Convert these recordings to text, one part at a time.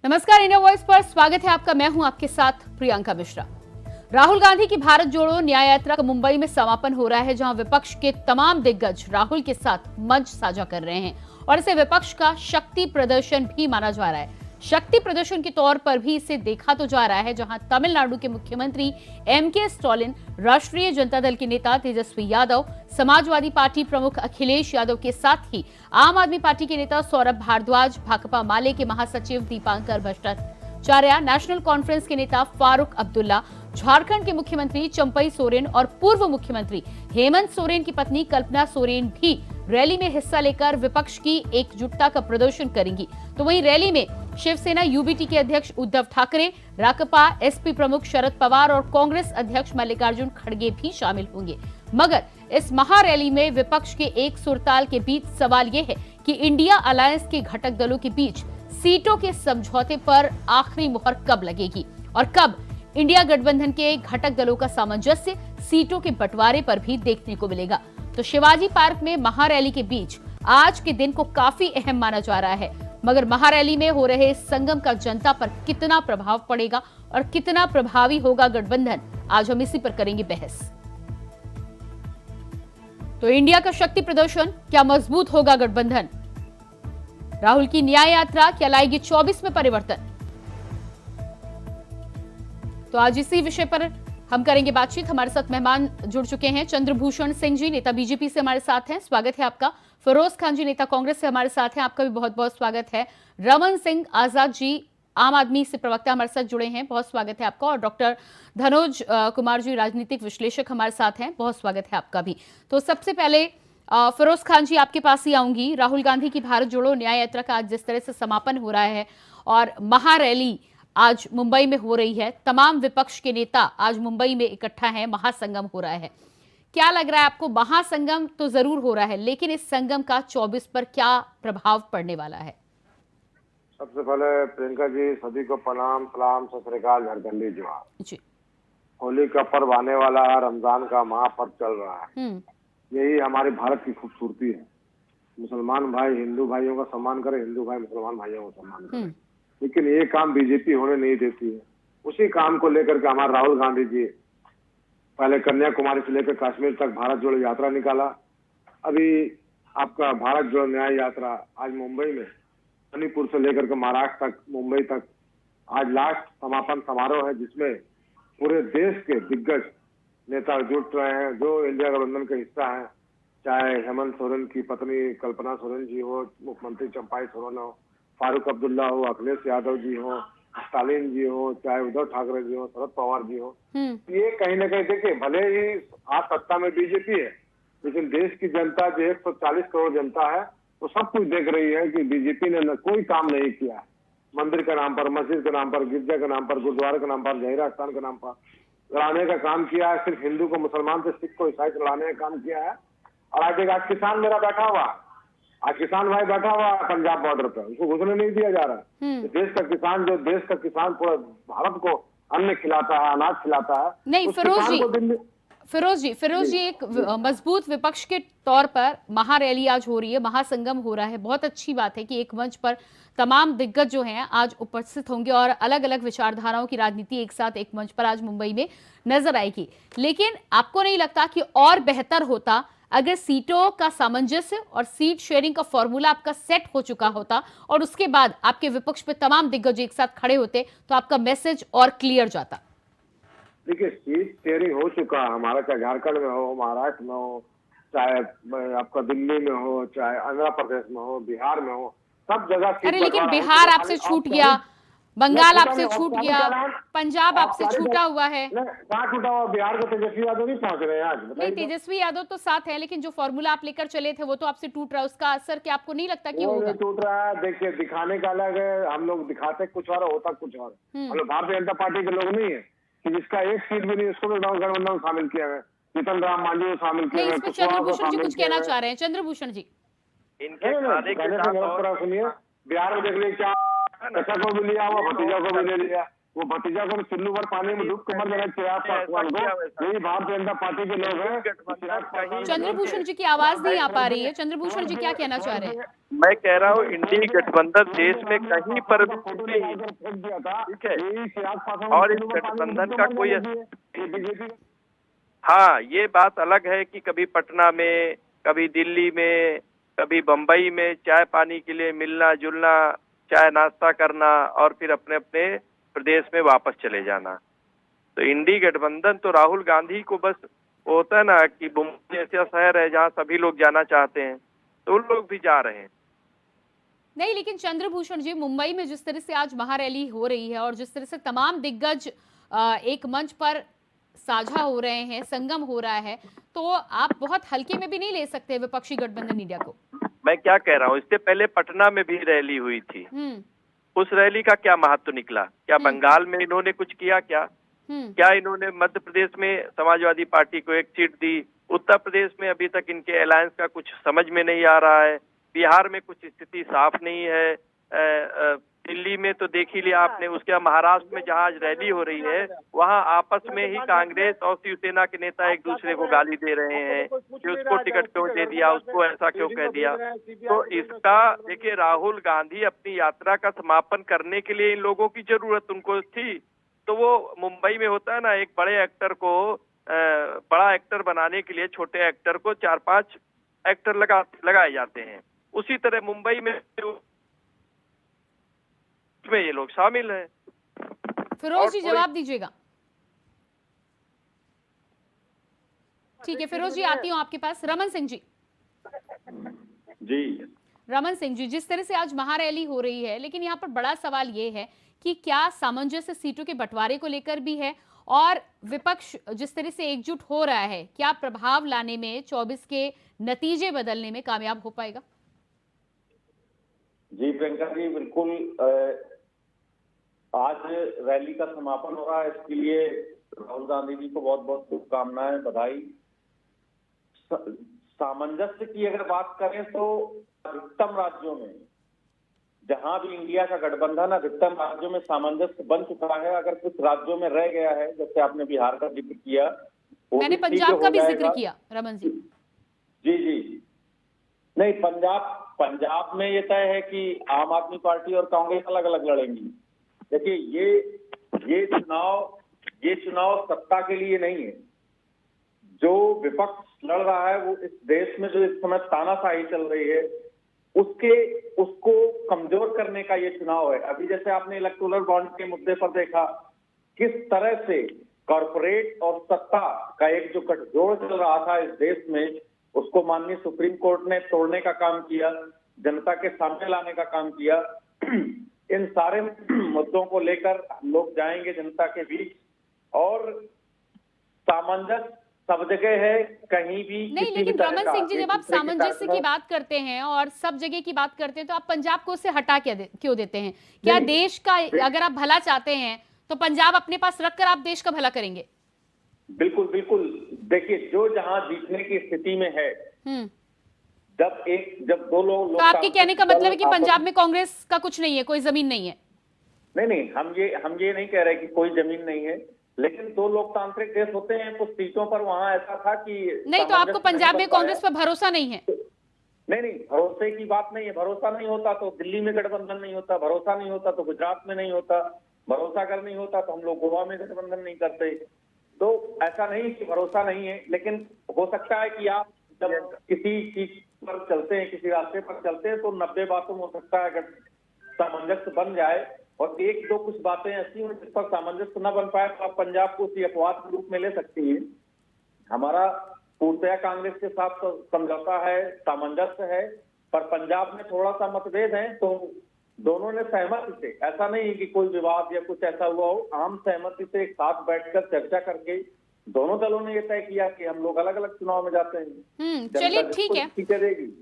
नमस्कार, India voice पर स्वागत है आपका। मैं हूं आपके साथ प्रियंका मिश्रा। राहुल गांधी की भारत जोड़ो न्याय यात्रा का मुंबई में समापन हो रहा है, जहां विपक्ष के तमाम दिग्गज राहुल के साथ मंच साझा कर रहे हैं और इसे विपक्ष का शक्ति प्रदर्शन भी माना जा रहा है। शक्ति प्रदर्शन के तौर पर भी इसे देखा तो जा रहा है, जहां तमिलनाडु के मुख्यमंत्री एम.के. स्टालिन, राष्ट्रीय जनता दल के नेता तेजस्वी यादव, समाजवादी पार्टी प्रमुख अखिलेश यादव के साथ ही आम आदमी पार्टी के नेता सौरभ भारद्वाज, भाकपा माले के महासचिव दीपांकर भट्टाचार्य, नेशनल कॉन्फ्रेंस के नेता फारूक अब्दुल्ला, झारखंड के मुख्यमंत्री चंपई सोरेन और पूर्व मुख्यमंत्री हेमंत सोरेन की पत्नी कल्पना सोरेन भी रैली में हिस्सा लेकर विपक्ष की एकजुटता का प्रदर्शन करेंगी। तो वहीं रैली में शिवसेना यूबीटी के अध्यक्ष उद्धव ठाकरे, राकपा एसपी प्रमुख शरद पवार और कांग्रेस अध्यक्ष मल्लिकार्जुन खड़गे भी शामिल होंगे। मगर इस महारैली में विपक्ष के एक सुरताल के बीच सवाल यह है कि इंडिया अलायंस के घटक दलों के बीच सीटों के समझौते पर आखिरी मुहर कब लगेगी और कब इंडिया गठबंधन के घटक दलों का सामंजस्य सीटों के बंटवारे पर भी देखने को मिलेगा। तो शिवाजी पार्क में महारैली के बीच आज के दिन को काफी अहम माना जा रहा है, मगर महारैली में हो रहे संगम का जनता पर कितना प्रभाव पड़ेगा और कितना प्रभावी होगा गठबंधन, आज हम इसी पर करेंगे बहस। तो इंडिया का शक्ति प्रदर्शन, क्या मजबूत होगा गठबंधन? राहुल की न्याय यात्रा क्या लाएगी 24 में परिवर्तन? तो आज इसी विषय पर हम करेंगे बातचीत। हमारे साथ मेहमान जुड़ चुके हैं। चंद्रभूषण सिंह जी, नेता बीजेपी से हमारे साथ हैं, स्वागत है आपका। फिरोज खान जी, नेता कांग्रेस से हमारे साथ हैं, आपका भी बहुत बहुत स्वागत है। रमन सिंह आजाद जी, आम आदमी से प्रवक्ता, हमारे साथ जुड़े हैं, बहुत स्वागत है आपका। और डॉक्टर धनोज कुमार जी, राजनीतिक विश्लेषक, हमारे साथ हैं, बहुत स्वागत है आपका भी। तो सबसे पहले फिरोज खान जी, आपके पास ही आऊंगी। राहुल गांधी की भारत जोड़ो न्याय यात्रा का आज जिस तरह से समापन हो रहा है और महारैली आज मुंबई में हो रही है, तमाम विपक्ष के नेता आज मुंबई में इकट्ठा हैं, महासंगम हो रहा है, क्या लग रहा है आपको? महासंगम तो जरूर हो रहा है, लेकिन इस संगम का 24 पर क्या प्रभाव पड़ने वाला है? सबसे पहले प्रियंका जी, सभी को प्रणाम, सलाम, सत श्री अकाल, झारखंडी जोहार जी। होली का पर्व आने वाला है, रमजान का महापर्व चल रहा है। यही हमारे भारत की खूबसूरती है। मुसलमान भाई हिंदू भाइयों का सम्मान करें, हिंदू भाई मुसलमान भाइयों का सम्मान करें, लेकिन ये काम बीजेपी होने नहीं देती है। उसी काम को लेकर के हमारे राहुल गांधी जी पहले कन्याकुमारी से लेकर कश्मीर तक भारत जोड़ो यात्रा निकाला। अभी आपका भारत जोड़ो न्याय यात्रा आज मुंबई में, मणिपुर से लेकर के महाराष्ट्र तक, मुंबई तक आज लास्ट समापन समारोह है, जिसमें पूरे देश के दिग्गज नेता जुट रहे हैं जो इंडिया गठबंधन का हिस्सा है। चाहे हेमंत सोरेन की पत्नी कल्पना सोरेन जी हो, मुख्यमंत्री चंपई सोरेन हो, फारूक अब्दुल्ला हो, अखिलेश यादव जी हो, स्टालिन जी हो, चाहे उद्धव ठाकरे जी हो, शरद पवार जी हो, ये कहीं ना कहीं देखिए, भले ही आज सत्ता में बीजेपी है, लेकिन देश की जनता जो 140 करोड़ जनता है, वो सब कुछ देख रही है कि बीजेपी ने कोई काम नहीं किया। मंदिर के नाम पर, मस्जिद के नाम पर, गिरजा के नाम पर, गुरुद्वारा के नाम पर, जहीरा स्थान के नाम पर लड़ाने का काम किया है। सिर्फ हिंदू को मुसलमान से, सिख को ईसाई से लड़ाने का काम किया है। और आज किसान मेरा बैठा हुआ, आज किसान भाई बैठा हुआ पंजाब बॉर्डर पर, उसको घुसने नहीं दिया जा रहा है। देश का किसान, जो देश का किसान पूरा भारत को अन्न खिलाता है, अनाज खिलाता है। नहीं फिरोज जी, एक मजबूत विपक्ष के तौर पर महारैली आज हो रही है, महासंगम हो रहा है, बहुत अच्छी बात है कि एक मंच पर तमाम दिग्गज जो हैं आज उपस्थित होंगे और अलग अलग विचारधाराओं की राजनीति एक साथ एक मंच पर आज मुंबई में नजर आएगी। लेकिन आपको नहीं लगता कि और बेहतर होता अगर सीटों का सामंजस्य और सीट शेयरिंग का फॉर्मूला आपका सेट हो चुका होता और उसके बाद आपके विपक्ष पे तमाम दिग्गज एक साथ खड़े होते, तो आपका मैसेज और क्लियर जाता? देखिए, सीट शेयरिंग हो चुका हमारा, चाहे झारखंड में हो, महाराष्ट्र में हो, चाहे आपका दिल्ली में हो, चाहे आंध्र प्रदेश में हो, बिहार में हो, सब जगह। अरे लेकिन बिहार आपसे छूट गया, बंगाल आपसे छूट गया, पंजाब आपसे छूटा हुआ है। कहाँ छूटा हुआ? बिहार को तेजस्वी यादव नहीं पहुंच रहे हैं आज? नहीं, तेजस्वी यादव तो साथ है, लेकिन जो फॉर्मूला आप लेकर चले थे वो तो आपसे टूट रहा है, उसका असर क्या आपको नहीं लगता कि होगा? टूट रहा है। देखिए, दिखाने का अलग है, हम लोग दिखाते कुछ और, होता कुछ और। हम लोग भारतीय जनता पार्टी के लोग नहीं है कि जिसका एक सीट भी नहीं, उसको भी गठबंधन में शामिल किया है। जीतन राम मांझी को शामिल किया है। चंद्रभूषण जी कुछ कहना चाह रहे हैं? चंद्रभूषण जी, सुनिए, बिहार में देख लीजिए, क्या चाचा को भी लिया हुआ, भतीजा को भी ले लिया, वो भतीजा को सिल्लू भर पानी में डूब के मर जाना चिराग पासवान को। यही भारतीय जनता पार्टी के लोग हैं। चंद्रभूषण जी की आवाज नहीं आ पा रही है। चंद्रभूषण जी क्या कहना चाह रहे हैं? मैं कह रहा हूँ इंडी गठबंधन देश में कहीं पर भी ठीक है, और इस गठबंधन का कोई हाँ, ये बात अलग है कि कभी पटना में, कभी दिल्ली में, कभी बम्बई में चाय पानी के लिए मिलना जुलना, चाय नाश्ता करना और फिर अपने अपने प्रदेश में वापस चले जाना। तो इंडी गठबंधन तो राहुल गांधी को बस होता है ना कि मुंबई ऐसा शहर है जहाँ सभी लोग जाना चाहते हैं, तो उन लोग भी जा रहे हैं। नहीं, लेकिन चंद्रभूषण जी, मुंबई में जिस तरह से आज महारैली हो रही है और जिस तरह से तमाम दिग्गज एक मंच पर साझा हो रहे हैं, संगम हो रहा है, तो आप बहुत हल्के में भी नहीं ले सकते विपक्षी गठबंधन इंडिया को। मैं क्या कह रहा हूँ, इससे पहले पटना में भी रैली हुई थी। उस रैली का क्या महत्व निकला? क्या बंगाल में इन्होंने कुछ किया? क्या इन्होंने मध्य प्रदेश में समाजवादी पार्टी को एक सीट दी? उत्तर प्रदेश में अभी तक इनके अलायंस का कुछ समझ में नहीं आ रहा है। बिहार में कुछ स्थिति साफ नहीं है। दिल्ली में तो देख ही लिया आपने। उसके महाराष्ट्र में जहाँ आज रैली हो रही है, वहाँ आपस में ही कांग्रेस और शिवसेना के नेता एक दूसरे को गाली दे रहे हैं कि उसको टिकट क्यों दे दिया, उसको ऐसा क्यों कह दिया। तो इसका देखिए, राहुल गांधी अपनी यात्रा का समापन करने के लिए इन लोगों की जरूरत उनको थी, तो वो मुंबई में होता है ना, एक बड़े एक्टर को बड़ा एक्टर बनाने के लिए छोटे एक्टर को 4-5 एक्टर लगाए जाते हैं। उसी तरह मुंबई में ये लोग शामिल हैं। फिरोज जी जवाब दीजिएगा। ठीक है फिरोज जी, आती हूँ आपके पास। रमन सिंह जी। जी रमन सिंह जी, जिस तरह से आज महारैली हो रही है, लेकिन यहाँ पर बड़ा सवाल ये है कि क्या सामंजस्य सीटों के बंटवारे को लेकर भी है, और विपक्ष जिस तरह से एकजुट हो रहा है, क्या प्रभाव लाने में, 24 के नतीजे बदलने में कामयाब हो पाएगा? जी प्रियंका जी, बिल्कुल। आज रैली का समापन हो रहा है, इसके लिए राहुल गांधी जी को बहुत बहुत शुभकामनाएं, बधाई। सामंजस्य की अगर बात करें तो अधिकतम राज्यों में, जहां भी इंडिया का गठबंधन, अधिकतम राज्यों में सामंजस्य बन चुका है। अगर कुछ राज्यों में रह गया है, जैसे आपने बिहार का जिक्र किया, मैंने पंजाब का भी जिक्र किया रमन जी। जी जी, नहीं, पंजाब में ये तय है कि आम आदमी पार्टी और कांग्रेस अलग अलग लड़ेंगी। देखिए, ये चुनाव सत्ता के लिए नहीं है। जो विपक्ष लड़ रहा है, वो इस देश में जो इस समय तानाशाही चल रही है, उसको कमजोर करने का ये चुनाव है। अभी जैसे आपने इलेक्टोरल बॉन्ड के मुद्दे पर देखा, किस तरह से कॉर्पोरेट और सत्ता का एक जो गठजोड़ चल रहा था इस देश में, उसको माननीय सुप्रीम कोर्ट ने तोड़ने का काम किया, जनता के सामने लाने का काम किया। इन सारे मुद्दों को लेकर लोग जाएंगे जनता के बीच, और सामंजस्य सब जगह है, कहीं भी नहीं। लेकिन रमन सिंह जी, जब आप सामंजस्य की बात करते हैं और सब जगह की बात करते हैं, तो आप पंजाब को उससे हटा क्यों देते हैं? क्या देश का अगर आप भला चाहते हैं तो पंजाब अपने पास रखकर आप देश का भला करेंगे? बिल्कुल बिल्कुल। देखिए, जो जहां जीतने की स्थिति में है, जब दो लोग, तो आपके कहने का मतलब है कि पंजाब में कांग्रेस का कुछ नहीं है, कोई जमीन नहीं है? नहीं, हम ये नहीं कह रहे कि कोई जमीन नहीं है, लेकिन दो लोकतांत्रिक देश होते हैं। कुछ सीटों पर वहां ऐसा था कि नहीं, तो आपको पंजाब में कांग्रेस पर भरोसा नहीं है? नहीं, भरोसे की बात नहीं है। भरोसा नहीं होता तो दिल्ली में गठबंधन नहीं होता, भरोसा नहीं होता तो गुजरात में नहीं होता, भरोसा अगर नहीं होता तो हम लोग गोवा में गठबंधन नहीं करते। तो ऐसा नहीं कि भरोसा नहीं है, लेकिन हो सकता है कि आप जब किसी चीज पर चलते हैं, किसी रास्ते पर चलते हैं, तो 90 बातों में हो सकता है अगर सामंजस्य बन जाए, और एक दो कुछ बातें ऐसी हैं जिस पर सामंजस्य न बन पाए, तो आप पंजाब को उसी अपवाद के रूप में ले सकती है। हमारा पूर्णतया कांग्रेस के साथ तो समझौता है, सामंजस्य है, पर पंजाब में थोड़ा सा मतभेद है। तो दोनों ने सहमति से, ऐसा नहीं है कि कोई विवाद या कुछ ऐसा हुआ हो, आम सहमति से एक साथ बैठकर चर्चा करके दोनों दलों ने ये तय किया कि हम लोग अलग अलग चुनाव में जाते हैं। चलिए,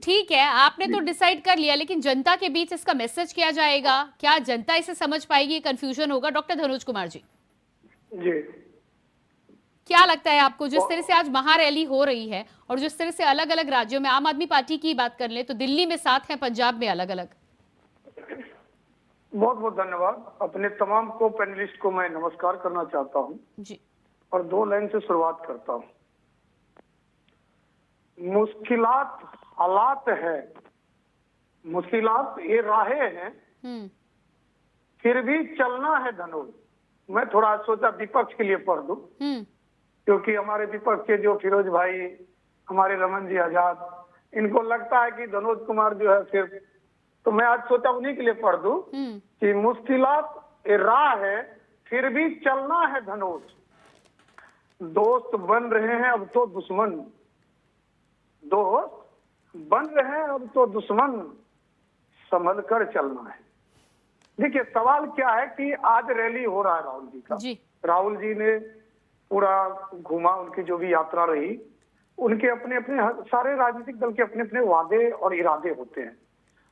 ठीक है, आपने तो डिसाइड कर लिया, लेकिन जनता के बीच इसका मैसेज किया जाएगा, क्या जनता इसे समझ पाएगी? कंफ्यूजन होगा। डॉक्टर धनुज कुमार जी, क्या लगता है आपको, जिस तरह से आज महारैली हो रही है और जिस तरह से अलग अलग राज्यों में, आम आदमी पार्टी की बात कर ले तो दिल्ली में 7 है, पंजाब में अलग अलग, बहुत बहुत धन्यवाद। अपने तमाम को पैनलिस्ट को मैं नमस्कार करना चाहता हूं जी। और 2 लाइन से शुरुआत करता हूं। मुश्किलात हालात है, मुश्किलात ये राहें हैं, फिर भी चलना है धनुष। मैं थोड़ा सोचा विपक्ष के लिए पढ़ दूं, क्योंकि हमारे विपक्ष के जो फिरोज भाई, हमारे रमन जी आजाद, इनको लगता है कि धनोज कुमार जो है फिर, तो मैं आज सोचा उन्हीं के लिए पढ़ दूं कि मुश्किलात ये राह है, फिर भी चलना है धनुष। दोस्त बन रहे हैं अब तो दुश्मन, दोस्त बन रहे हैं अब तो दुश्मन, संभल कर चलना है। देखिए सवाल क्या है कि आज रैली हो रहा है राहुल जी का। राहुल जी ने पूरा घूमा, उनकी जो भी यात्रा रही, उनके अपने अपने सारे राजनीतिक दल के अपने अपने वादे और इरादे होते हैं,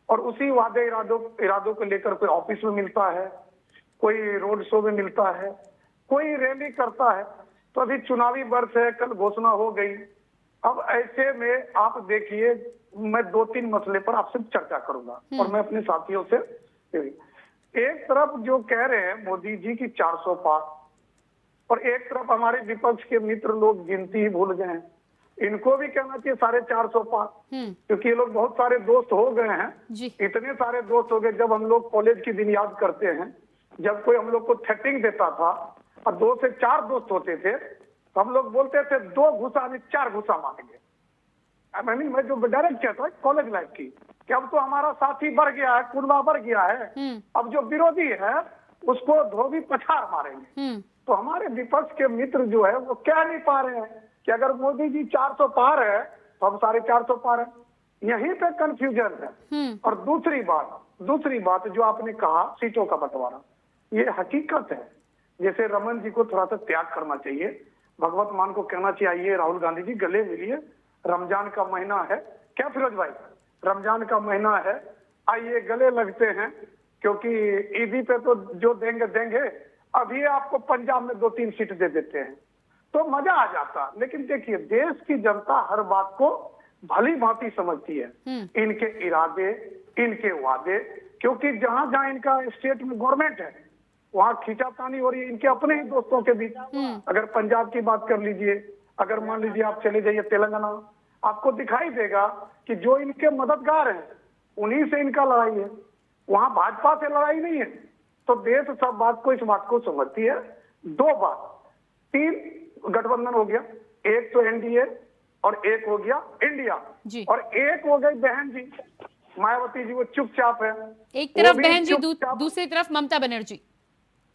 और उसी वादे इरादों को लेकर कोई ऑफिस में मिलता है, कोई रोड शो में मिलता है, कोई रैली करता है। तो अभी चुनावी वर्ष है, कल घोषणा हो गई। अब ऐसे में आप देखिए, मैं 2-3 मसले पर आपसे चर्चा करूंगा और मैं अपने साथियों से। एक तरफ जो कह रहे हैं मोदी जी की 400 पार, और एक तरफ हमारे विपक्ष के मित्र लोग गिनती ही भूल गए हैं। इनको भी कहना चाहिए 450 पार, क्योंकि ये लोग बहुत सारे दोस्त हो गए हैं। इतने सारे दोस्त हो गए, जब हम लोग कॉलेज के दिन याद करते हैं, जब कोई हम लोग को थ्रेटिंग देता था और 2 से 4 दोस्त होते थे, तो हम लोग बोलते थे 2 घुसा में 4 घुसा मारेंगे। मैं जो डायरेक्ट कहता है कॉलेज लाइफ की, कि अब तो हमारा साथी बढ़ गया है, कुनबा बढ़ गया है, अब जो विरोधी है उसको धोबी पछाड़ मारेंगे। तो हमारे विपक्ष के मित्र जो है वो कह नहीं पा रहे हैं कि अगर मोदी जी 400 पार है तो हम 450 पार है। यहीं पे कंफ्यूजन है। और दूसरी बात जो आपने कहा सीटों का बंटवारा, ये हकीकत है। जैसे रमन जी को थोड़ा सा त्याग करना चाहिए, भगवत मान को कहना चाहिए आइए राहुल गांधी जी गले मिलिए, रमजान का महीना है, क्या फिरोज भाई, रमजान का महीना है, आइए गले लगते हैं, क्योंकि ईदी पे तो जो देंगे, अभी आपको पंजाब में 2-3 सीट दे देते हैं तो मजा आ जाता। लेकिन देखिए देश की जनता हर बात को भली भांति समझती है, इनके इरादे, इनके वादे, क्योंकि जहां जहां इनका स्टेट में गवर्नमेंट है वहां खींचातानी हो रही है इनके अपने ही दोस्तों के बीच। अगर पंजाब की बात कर लीजिए, अगर मान लीजिए आप चले जाइए तेलंगाना, आपको दिखाई देगा कि जो इनके मददगार हैं उन्हीं से इनका लड़ाई है, वहां भाजपा से लड़ाई नहीं है। तो देश सब इस बात को समझती है। 2 बात, 3 गठबंधन हो गया, एक तो एनडीए और एक हो गया इंडिया, और एक हो गई बहन जी मायावती जी, वो चुपचाप है। एक तरफ बहन जी, दूसरी तरफ ममता बनर्जी।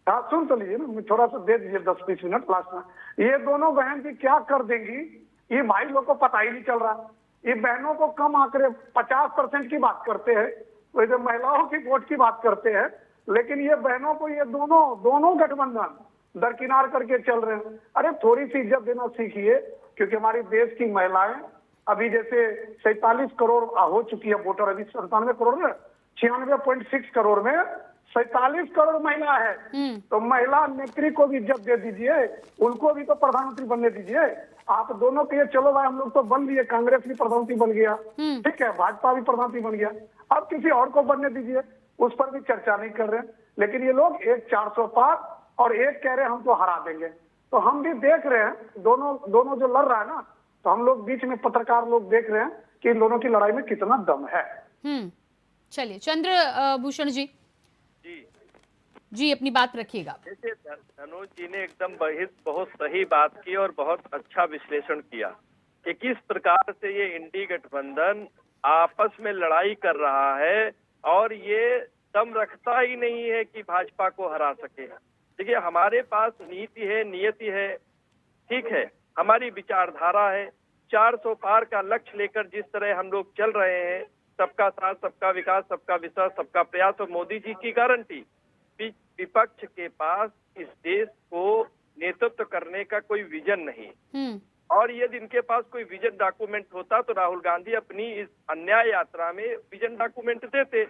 हाँ सुन तो लीजिए ना, थोड़ा सा दे दीजिए 10-20 मिनट लास्ट में। ये दोनों बहन जी क्या कर देंगी ये भाई लोग को पता ही नहीं चल रहा। ये बहनों को कम आंकड़े 50% की बात करते हैं, वैसे महिलाओं की वोट की बात करते हैं, लेकिन ये बहनों को ये दोनों गठबंधन दरकिनार करके चल रहे हैं। अरे थोड़ी सी इज्जत देना सीखिए, क्योंकि हमारी देश की महिलाएं अभी जैसे 47 करोड़ हो चुकी है वोटर, अभी 97 करोड़ में 96.6 करोड़ में 47 करोड़ महिला है। तो महिला नेत्री को भी इज्जत दे दीजिए, उनको भी तो प्रधानमंत्री बनने दीजिए। आप दोनों के चलो भाई हम लोग तो बन लिए, कांग्रेस भी प्रधानमंत्री बन गया, ठीक है, भाजपा भी प्रधानमंत्री बन गया, अब किसी और को बनने दीजिए, उस पर भी चर्चा नहीं कर रहे। लेकिन ये लोग एक 400 पार और एक कह रहे हैं हमको हरा देंगे। तो हम भी देख रहे हैं दोनों जो लड़ रहा है ना, तो हम लोग बीच में पत्रकार लोग देख रहे हैं कि इन दोनों की लड़ाई में कितना दम है। चलिए चंद्र भूषण जी अपनी बात रखिएगा। जैसे धनोज जी ने एकदम बहुत सही बात की और बहुत अच्छा विश्लेषण किया कि किस प्रकार से ये इंडी गठबंधन आपस में लड़ाई कर रहा है और ये दम रखता ही नहीं है कि भाजपा को हरा सके। देखिए हमारे पास नीति है, नियति है, ठीक है, हमारी विचारधारा है, 400 पार का लक्ष्य लेकर जिस तरह हम लोग चल रहे हैं, सबका साथ, सबका विकास, सबका विश्वास, सबका प्रयास और मोदी जी की गारंटी। विपक्ष के पास इस देश को नेतृत्व करने का कोई विजन नहीं, और यदि इनके पास कोई विजन डॉक्यूमेंट होता तो राहुल गांधी अपनी इस अन्याय यात्रा में विजन डॉक्यूमेंट देते।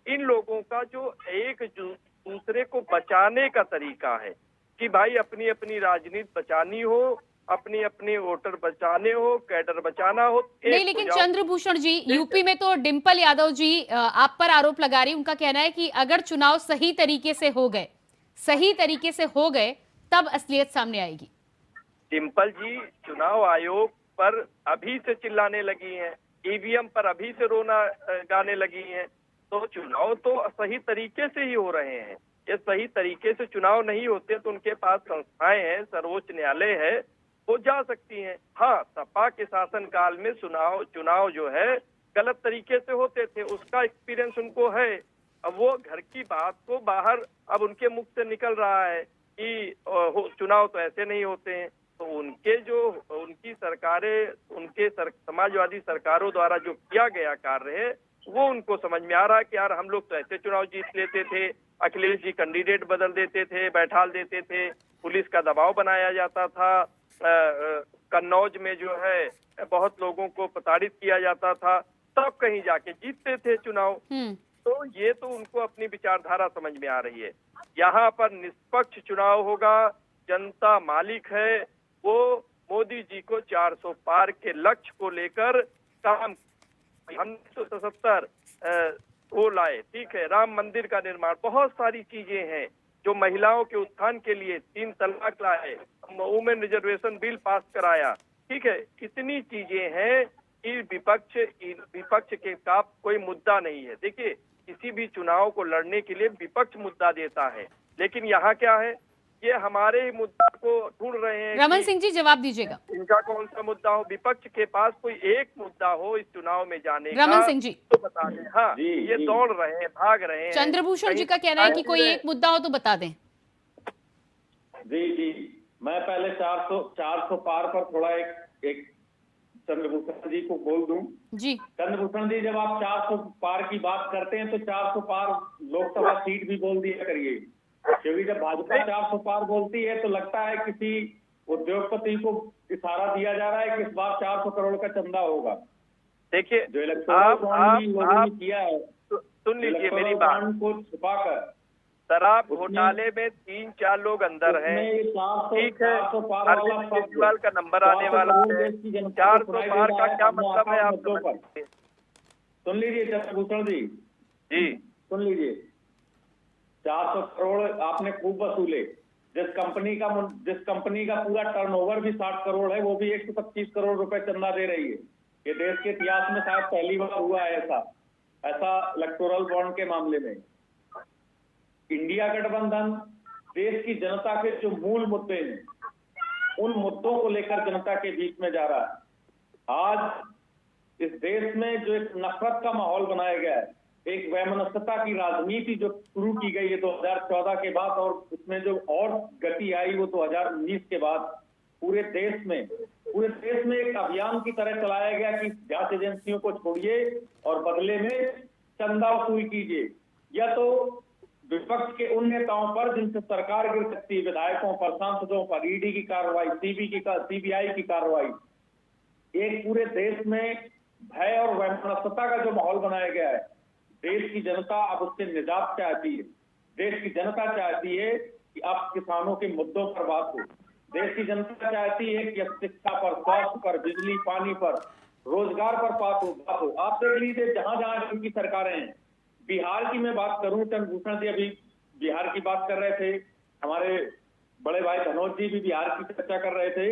इन लोगों का जो एक दूसरे को बचाने का तरीका है कि भाई अपनी अपनी राजनीति बचानी हो अपनी अपनी वोटर बचाने हो, कैडर बचाना हो। नहीं, लेकिन चंद्रभूषण जी, यूपी में तो डिम्पल यादव जी आप पर आरोप लगा रही, उनका कहना है कि अगर चुनाव सही तरीके से हो गए तब असलियत सामने आएगी। डिम्पल जी चुनाव आयोग पर अभी से चिल्लाने लगी हैं, ईवीएम पर अभी से रोना गाने लगी हैं, तो चुनाव तो सही तरीके से ही हो रहे हैं। ये सही तरीके से चुनाव नहीं होते तो उनके पास संस्थाएं हैं, सर्वोच्च न्यायालय है, वो जा सकती हैं। हाँ, सपा के शासन काल में चुनाव जो है गलत तरीके से होते थे, उसका एक्सपीरियंस उनको है। अब वो घर की बात को बाहर अब उनके मुख से निकल रहा है कि चुनाव तो ऐसे नहीं होते हैं। तो उनकी सरकारें, समाजवादी सरकारों द्वारा जो किया गया कार्य है वो उनको समझ में आ रहा है कि यार हम लोग तो ऐसे चुनाव जीत लेते थे, अखिलेश जी कैंडिडेट बदल देते थे, बैठाल देते थे, पुलिस का दबाव बनाया जाता था, कन्नौज में जो है बहुत लोगों को प्रताड़ित किया जाता था, तब कहीं जाके जीतते थे चुनाव। तो ये तो उनको अपनी विचारधारा समझ में आ रही है। यहाँ पर निष्पक्ष चुनाव होगा, जनता मालिक है, वो मोदी जी को 400 पार के लक्ष्य को लेकर काम, हम 1977 वो लाए, ठीक है, राम मंदिर का निर्माण, बहुत सारी चीजें हैं जो महिलाओं के उत्थान के लिए, 3 तलाक लाए, वुमेन रिजर्वेशन बिल पास कराया, ठीक है, इतनी चीजें हैं कि विपक्ष के का कोई मुद्दा नहीं है। देखिए, किसी भी चुनाव को लड़ने के लिए विपक्ष मुद्दा देता है, लेकिन यहाँ क्या है, ये हमारे ही मुद्दा को ढूंढ रहे हैं। रमन सिंह जी जवाब दीजिएगा। इनका कौन सा मुद्दा हो, विपक्ष के पास कोई एक मुद्दा हो इस चुनाव में जाने का, रमन सिंह जी तो बता दें। हाँ, ये दौड़ रहे हैं, भाग रहे हैं। चंद्रभूषण जी का कहना है कि कोई एक मुद्दा हो तो बता दें। जी, मैं पहले 400 पार पर थोड़ा एक चंद्रभूषण जी को बोल दूं। जी चंद्रभूषण जी, जब आप 400 पार की बात करते हैं तो 400 पार लोकसभा सीट भी बोल दिया करिए, क्योंकि जब भाजपा 400 पार बोलती है तो लगता है किसी उद्योगपति को इशारा दिया जा रहा है कि इस बार 400 करोड़ का चंदा होगा। देखिए, जो इलेक्शन किया है, सुन लीजिए मेरी बात को छुपाकर शराब घोटाले में 3-4 लोग अंदर हैं, ठीक है, अरविंद केजरीवाल का नंबर आने वाला है, 400 पार का क्या मतलब है आप समझ। सुन लीजिए चंद्रभूषण जी, सुन लीजिए, 400 करोड़ आपने खूब वसूले। जिस कंपनी का पूरा टर्नओवर भी 60 करोड़ है, वो भी 125 करोड़ रुपए चंदा दे रही है। ये देश के इतिहास में शायद पहली बार हुआ है ऐसा इलेक्टोरल बॉन्ड के मामले में। इंडिया गठबंधन देश की जनता के जो मूल मुद्दे हैं, उन मुद्दों को लेकर जनता के बीच में जा रहा है। आज इस देश में जो एक नफरत का माहौल बनाया गया है, एक वैमनस्यता की राजनीति जो शुरू की गई है 2014 के बाद, और उसमें जो और गति आई वो 2019 के बाद पूरे देश में एक अभियान की तरह चलाया गया कि जांच एजेंसियों को छोड़िए और बदले में चंदा वसूल कीजिए, या तो विपक्ष के उन नेताओं पर जिनसे सरकार गिर सकती है, विधायकों पर, सांसदों पर ईडी की कार्रवाई, सीबीआई की कार्रवाई। एक पूरे देश में भय और वैमनस्यता का जो माहौल बनाया गया है, देश की जनता अब उससे निजात चाहती है। देश की जनता चाहती है कि अब किसानों के मुद्दों पर बात हो। देश की जनता चाहती है कि अब शिक्षा पर, स्वास्थ्य पर, बिजली पानी पर, रोजगार पर बात हो। आप देख लीजिए जहां जहां इनकी सरकारें हैं। बिहार की मैं बात करूं, चंद्रभूषण जी अभी बिहार की बात कर रहे थे, हमारे बड़े भाई धनोज जी भी बिहार की चर्चा कर रहे थे।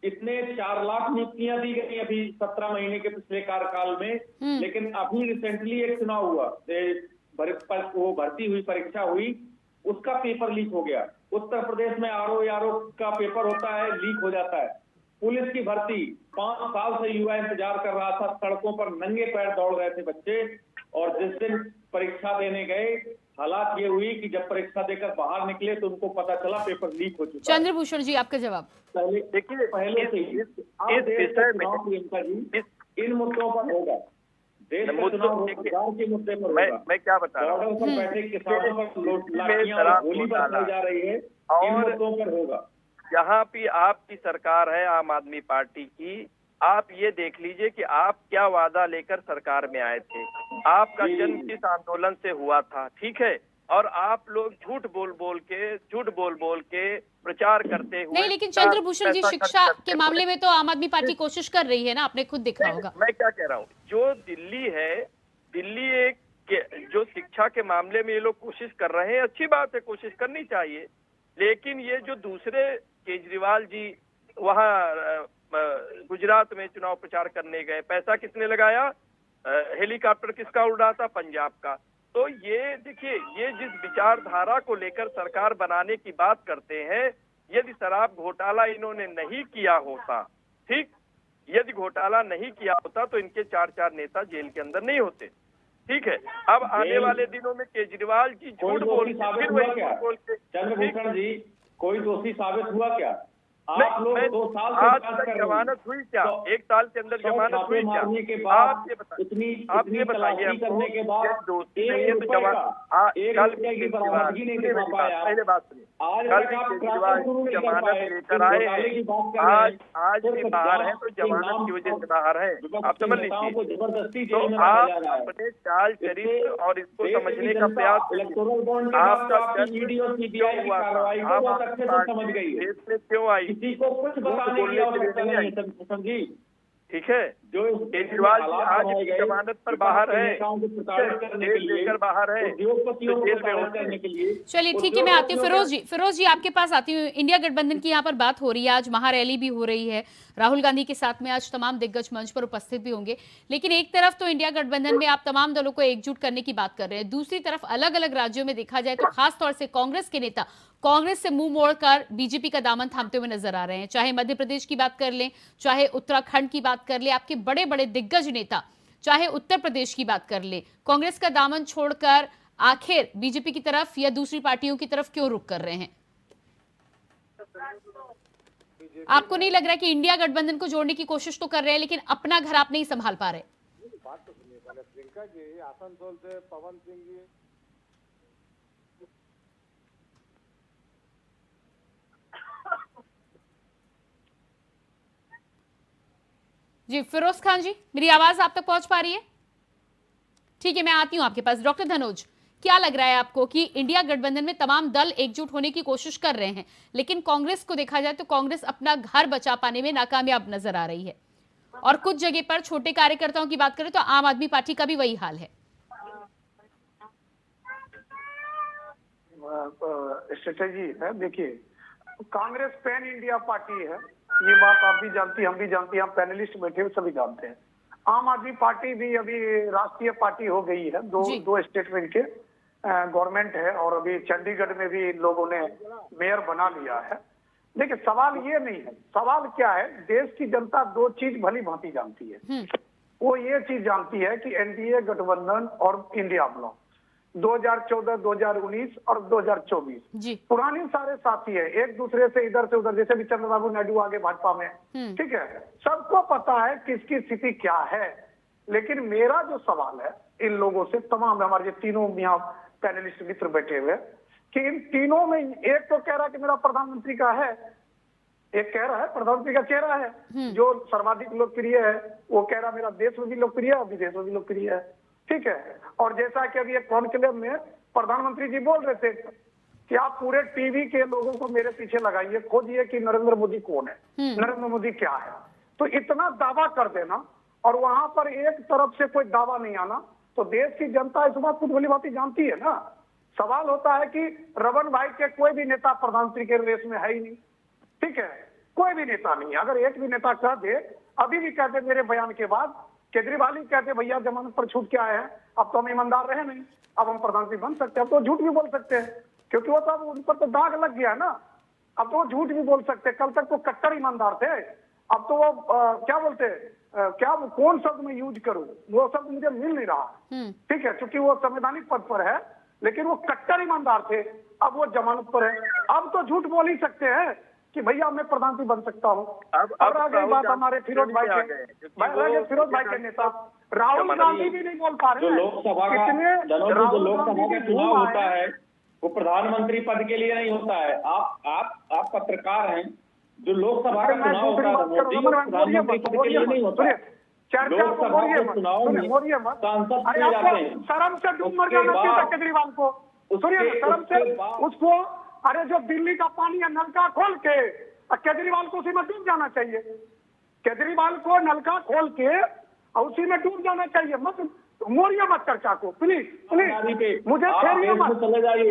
इतने 4 लाख नियुक्तियां दी गई अभी 17 महीने के पिछले कार्यकाल में, लेकिन अभी रिसेंटली एक चुनाव हुआ, वो भर्ती हुई, परीक्षा हुई, उसका पेपर लीक हो गया। उत्तर प्रदेश में आरओ का पेपर होता है, लीक हो जाता है। पुलिस की भर्ती 5 साल से युवा इंतजार कर रहा था, सड़कों पर नंगे पैर दौड़ रहे थे बच्चे, और जिस दिन परीक्षा देने गए, हालात ये हुई कि जब परीक्षा देकर बाहर निकले तो उनको पता चला पेपर लीक हो चुका। चंद्रभूषण जी आपका जवाब। देखिए, पहले से ही प्रियंका जी इन मुद्दों पर होगा, देश में चुनाव रोजगार के मुद्दे पर होगा। मैं क्या बता रहा हूँ, पर बैठे किसानों पर लाठियां और गोली बरसाई जा रही है, इन मुद्दों पर होगा। यहाँ भी आपकी सरकार है आम आदमी पार्टी की, आप ये देख लीजिए कि आप क्या वादा लेकर सरकार में आए थे। आपका जन्म किस आंदोलन से हुआ था, ठीक है, और आप लोग झूठ बोल बोल के प्रचार करते हुए नहीं, लेकिन चंद्रभूषण जी शिक्षा के मामले में तो आम आदमी पार्टी कोशिश कर रही है ना, आपने खुद देखा होगा। मैं क्या कह रहा हूँ, जो दिल्ली है, दिल्ली एक जो शिक्षा के मामले में ये लोग कोशिश कर रहे हैं, अच्छी बात है, कोशिश करनी चाहिए। लेकिन ये जो दूसरे केजरीवाल जी वहाँ गुजरात में चुनाव प्रचार करने गए, पैसा किसने लगाया? हेलीकॉप्टर किसका उड़ा था? पंजाब का। तो ये देखिए, ये जिस विचारधारा को लेकर सरकार बनाने की बात करते हैं, यदि शराब घोटाला इन्होंने नहीं किया होता, ठीक, यदि घोटाला नहीं किया होता तो इनके 4 नेता जेल के अंदर नहीं होते, ठीक है। अब आने वाले दिनों में केजरीवाल जी झूठ बोल के, चंद्रभूषण जी, कोई दोषी साबित हुआ क्या? आप लोग 2 साल आज तक जमानत हुई क्या? 1 साल के अंदर जमानत हुई क्या? आप ये बताइए, आप ये बताइए हमको, दोस्ती नहीं है तो कल पहले बात सुनिए, कल केजरीवाल जमानत लेकर आए हैं, आज भी बाहर है तो जमानत की वजह से बाहर है, आप समझ लीजिए। तो आप अपने चाल चरित्र और इसको समझने का प्रयास कीजिए। आपका क्यों हुआ था? आप देश में क्यों आई? किसी को कुछ बताने की आवश्यकता नहीं है, समझी? ठीक है, जो केजरीवाल जी आज जमानत पर बाहर है, लेकर बाहर है, जेल में होने के लिए। चलिए ठीक है, मैं आती हूँ फिरोज जी आपके पास आती हूँ। इंडिया गठबंधन की यहाँ पर बात हो रही है, आज महारैली भी हो रही है, राहुल गांधी के साथ में आज तमाम दिग्गज मंच पर उपस्थित भी होंगे। लेकिन एक तरफ तो इंडिया गठबंधन में आप तमाम दलों को एकजुट करने की बात कर रहे हैं, दूसरी तरफ अलग अलग राज्यों में देखा जाए तो खासतौर से कांग्रेस के नेता कांग्रेस से मुंह मोड़कर बीजेपी का दामन थामते हुए नजर आ रहे हैं। चाहे मध्य प्रदेश की बात कर लें, चाहे उत्तराखंड की बात कर लें, आपके बड़े बड़े दिग्गज नेता, चाहे उत्तर प्रदेश की बात कर लें, कांग्रेस का दामन छोड़कर आखिर बीजेपी की तरफ या दूसरी पार्टियों की तरफ क्यों रुख कर रहे हैं? आपको नहीं लग रहा कि इंडिया गठबंधन को जोड़ने की कोशिश तो कर रहे हैं, लेकिन अपना घर आप नहीं संभाल पा रहे? बात तो सुनिए पहले, प्रियंका जी आसनसोल से पवन सिंह जी, जी फिरोज खान जी, मेरी आवाज आप तक पहुंच पा रही है? ठीक है, मैं आती हूं आपके पास। डॉक्टर धनोज, क्या लग रहा है आपको कि इंडिया गठबंधन में तमाम दल एकजुट होने की कोशिश कर रहे हैं, लेकिन कांग्रेस को देखा जाए तो कांग्रेस अपना घर बचा पाने में नाकामयाब नजर आ रही है, और कुछ जगह पर छोटे कार्यकर्ताओं की बात करें तो आम आदमी पार्टी का भी वही हाल है। स्ट्रेटेजी है, देखिए कांग्रेस पैन इंडिया पार्टी है, ये बात आप भी जानती हैं, हम भी जानते हैं, हम पैनलिस्ट बैठे हुए सभी जानते हैं। आम आदमी पार्टी भी अभी राष्ट्रीय पार्टी हो गई है, दो स्टेट में इनके गवर्नमेंट है, और अभी चंडीगढ़ में भी लोगों ने मेयर बना लिया है। देखिए सवाल ये नहीं है, सवाल क्या है, देश की जनता 2 चीज भली भांति जानती है। वो ये चीज जानती है कि एनडीए गठबंधन और इंडिया ब्लॉक 2014, 2019 और 2024 पुराने सारे साथी है, एक दूसरे से इधर से उधर, जैसे भी चंद्रबाबू नायडू आगे भाजपा में, ठीक है, सबको पता है किसकी स्थिति क्या है। लेकिन मेरा जो सवाल है इन लोगों से, तमाम हमारे तीनों यहाँ पैनलिस्ट मित्र बैठे हुए, कि इन तीनों में एक तो कह रहा है कि मेरा प्रधानमंत्री का है, एक कह रहा है प्रधानमंत्री का चेहरा है जो सर्वाधिक लोकप्रिय है, वो कह रहा मेरा देश में भी लोकप्रिय है, विदेश में भी लोकप्रिय है, ठीक है। और जैसा कि अभी एक कॉन्क्लेव में प्रधानमंत्री जी बोल रहे थे कि आप पूरे टीवी के लोगों को मेरे पीछे लगाइए, खोजिए कि नरेंद्र मोदी कौन है, नरेंद्र मोदी क्या है। तो इतना दावा कर देना और वहां पर एक तरफ से कोई दावा नहीं आना, तो देश की जनता इस बात को भली भांति जानती है ना। सवाल होता है कि रमन भाई के कोई भी नेता प्रधानमंत्री के रेस में है ही नहीं, ठीक है, कोई भी नेता नहीं। अगर एक भी नेता कह दे, अभी भी कहते मेरे बयान के बाद केजरीवाल ही कहते भैया जमानत पर छूट क्या है, अब तो हम ईमानदार रहे नहीं, अब हम प्रधानमंत्री बन सकते हैं, अब तो झूठ भी बोल सकते हैं, क्योंकि वो तो अब उन पर तो दाग लग गया ना, अब तो वो झूठ भी बोल सकते हैं। कल तक तो कट्टर ईमानदार थे, अब तो वो क्या बोलते, क्या कौन शब्द में यूज करूं, वो शब्द मुझे मिल नहीं रहा, ठीक है, क्योंकि वो संवैधानिक पद पर है, लेकिन वो कट्टर ईमानदार थे, अब वो जमानत पर है, अब तो झूठ बोल ही सकते हैं कि भैया मैं प्रधानमंत्री बन सकता हूँ। अब आ गई बात हमारे फिरोज भाई के नेता राहुल गांधी भी नहीं बोल पा रहे हैं। लोकसभा का चुनाव होता है वो प्रधानमंत्री पद के लिए नहीं होता है। आप पत्रकार हैं, जो लोकसभा का चुनाव होता है प्रधानमंत्री पद के लिए नहीं होता है। लोकसभा के चुनाव में सांसद चुने जाते हैं, शर्म से डूब मर जाना चाहिए केजरीवाल को, सुनिए शर्म से उसको, अरे जो दिल्ली का पानी है नलका खोल के, केजरीवाल को उसी में डूब जाना चाहिए। केजरीवाल को नलका खोल के और उसी में डूब जाना चाहिए। मत मोड़िए मत चर्चा को, प्लीज प्लीज, मुझे छेड़िए मत,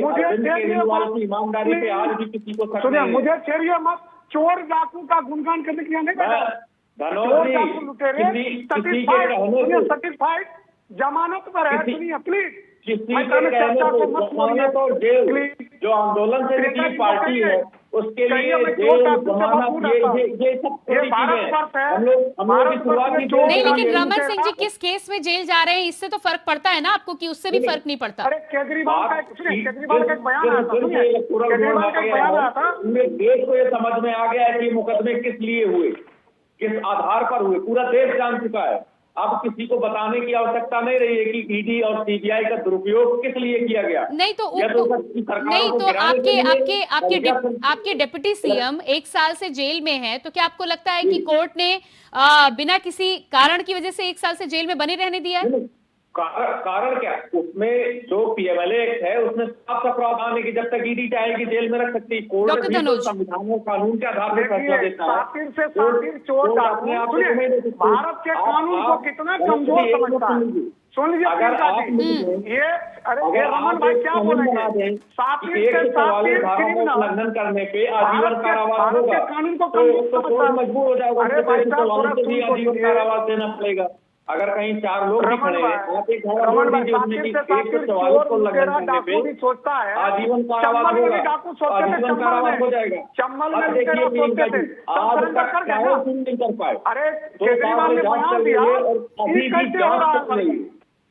मुझे छेड़िए मत, ईमानदारी पे आज भी किसी को सुनिए मुझे छेड़िए मत। चोर डाकू का गुणगान करने के लिए नहीं बैठा, चोर डाकू लुटेरे सर्टिफाइड जमानत पर है। सुनिए प्लीज, चर्चा को मत मोड़िए। जो आंदोलन से निकली पार्टी है उसके लिए जेल जमानत ये सब छोटी चीजें हैं। हम लोग की शुरुआत की नहीं, लेकिन रमन सिंह जी किस केस में जेल जा रहे हैं इससे तो फर्क पड़ता है ना आपको, कि उससे भी फर्क नहीं पड़ता। अरे केजरीवाल का एक बयान आया था, केजरीवाल का बयान आया था, देश को ये समझ में आ गया है कि मुकदमे किस लिए हुए, किस आधार पर हुए, पूरा देश जान चुका है। अब किसी को बताने की आवश्यकता नहीं रही है कि ईडी और सीबीआई का दुरुपयोग किस लिए किया गया। नहीं तो आपके डिप्टी सीएम 1 साल से जेल में है, तो क्या आपको लगता है कि कोर्ट ने बिना किसी कारण की वजह से 1 साल से जेल में बने रहने दिया है? कारण क्या, उसमें जो पीएमएलए एक्ट है उसमें साफ साफ प्रावधान है कि जब तक ईडी चाहेगी जेल में रख सकती है। कोर्ट संविधान और कानून के आधार पर फैसला देता है। सातिर से सातिर चोर अपने आप भारत के कानून को कितना कमजोर समझता है। सुन लीजिए प्रियंका जी, ये अरे रमन भाई क्या बोलेंगे, सातिर से सातिर क्रिमिनल उल्लंघन करने पे आजीवन कारावास होगा, कानून को कमजोर समझता है। मजबूर हो जाएगा, अरे भाई साहब आजीवन कारावास देना पड़ेगा। अगर कहीं 4 लोग भी खड़े हैं, आप एक रमन भाई सातिर से सातिर चोर लुटेरा डाकू भी सोचता है आजीवन कारावास होगा, डाकू सोचते थे, आजीवन कारावास हो जाएगा। चम्बल में लुटेरा सोचते थे, आज तक नहीं कर पाए। अरे केजरीवाल ने बयान दिया, अभी भी जांच चल रही है।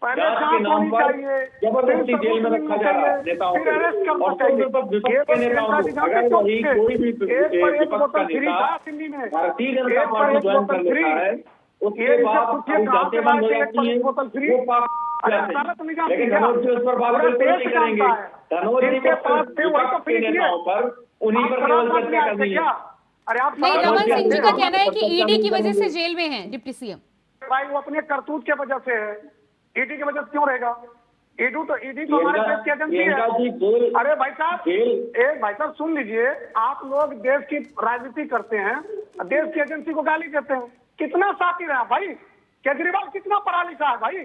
पहले जांच के नाम पर जबरदस्ती जेल में रखा जा रहा है नेताओं को, और विपक्ष के नेताओं को। अगर वही कोई भी विपक्ष का नेता भारतीय जनता पार्टी ज्वाइन कर लेता है, उसके बाद जाते बंद हो जाती है, वो पाप जाते हैं। लेकिन धनोज जी उस पर बात बिल्कुल नहीं करेंगे। धनोज जी विपक्ष के नेताओं पर, उन्हीं पर केवल चर्चा करनी है। नहीं, रमन सिंह जी का कहना है कि ईडी की वजह से जेल में है डिप्टी सीएम। भाई वो अपने करतूत के वजह से है, ईडी की वजह से क्यों रहेगा? ईडी तो हमारे देश की एजेंसी है। अरे भाई साहब, एक भाई साहब सुन लीजिए, आप लोग देश की राजनीति करते हैं, देश की एजेंसी को गाली देते हैं। कितना साथी रहा भाई केजरीवाल, कितना पढ़ा लिखा है भाई,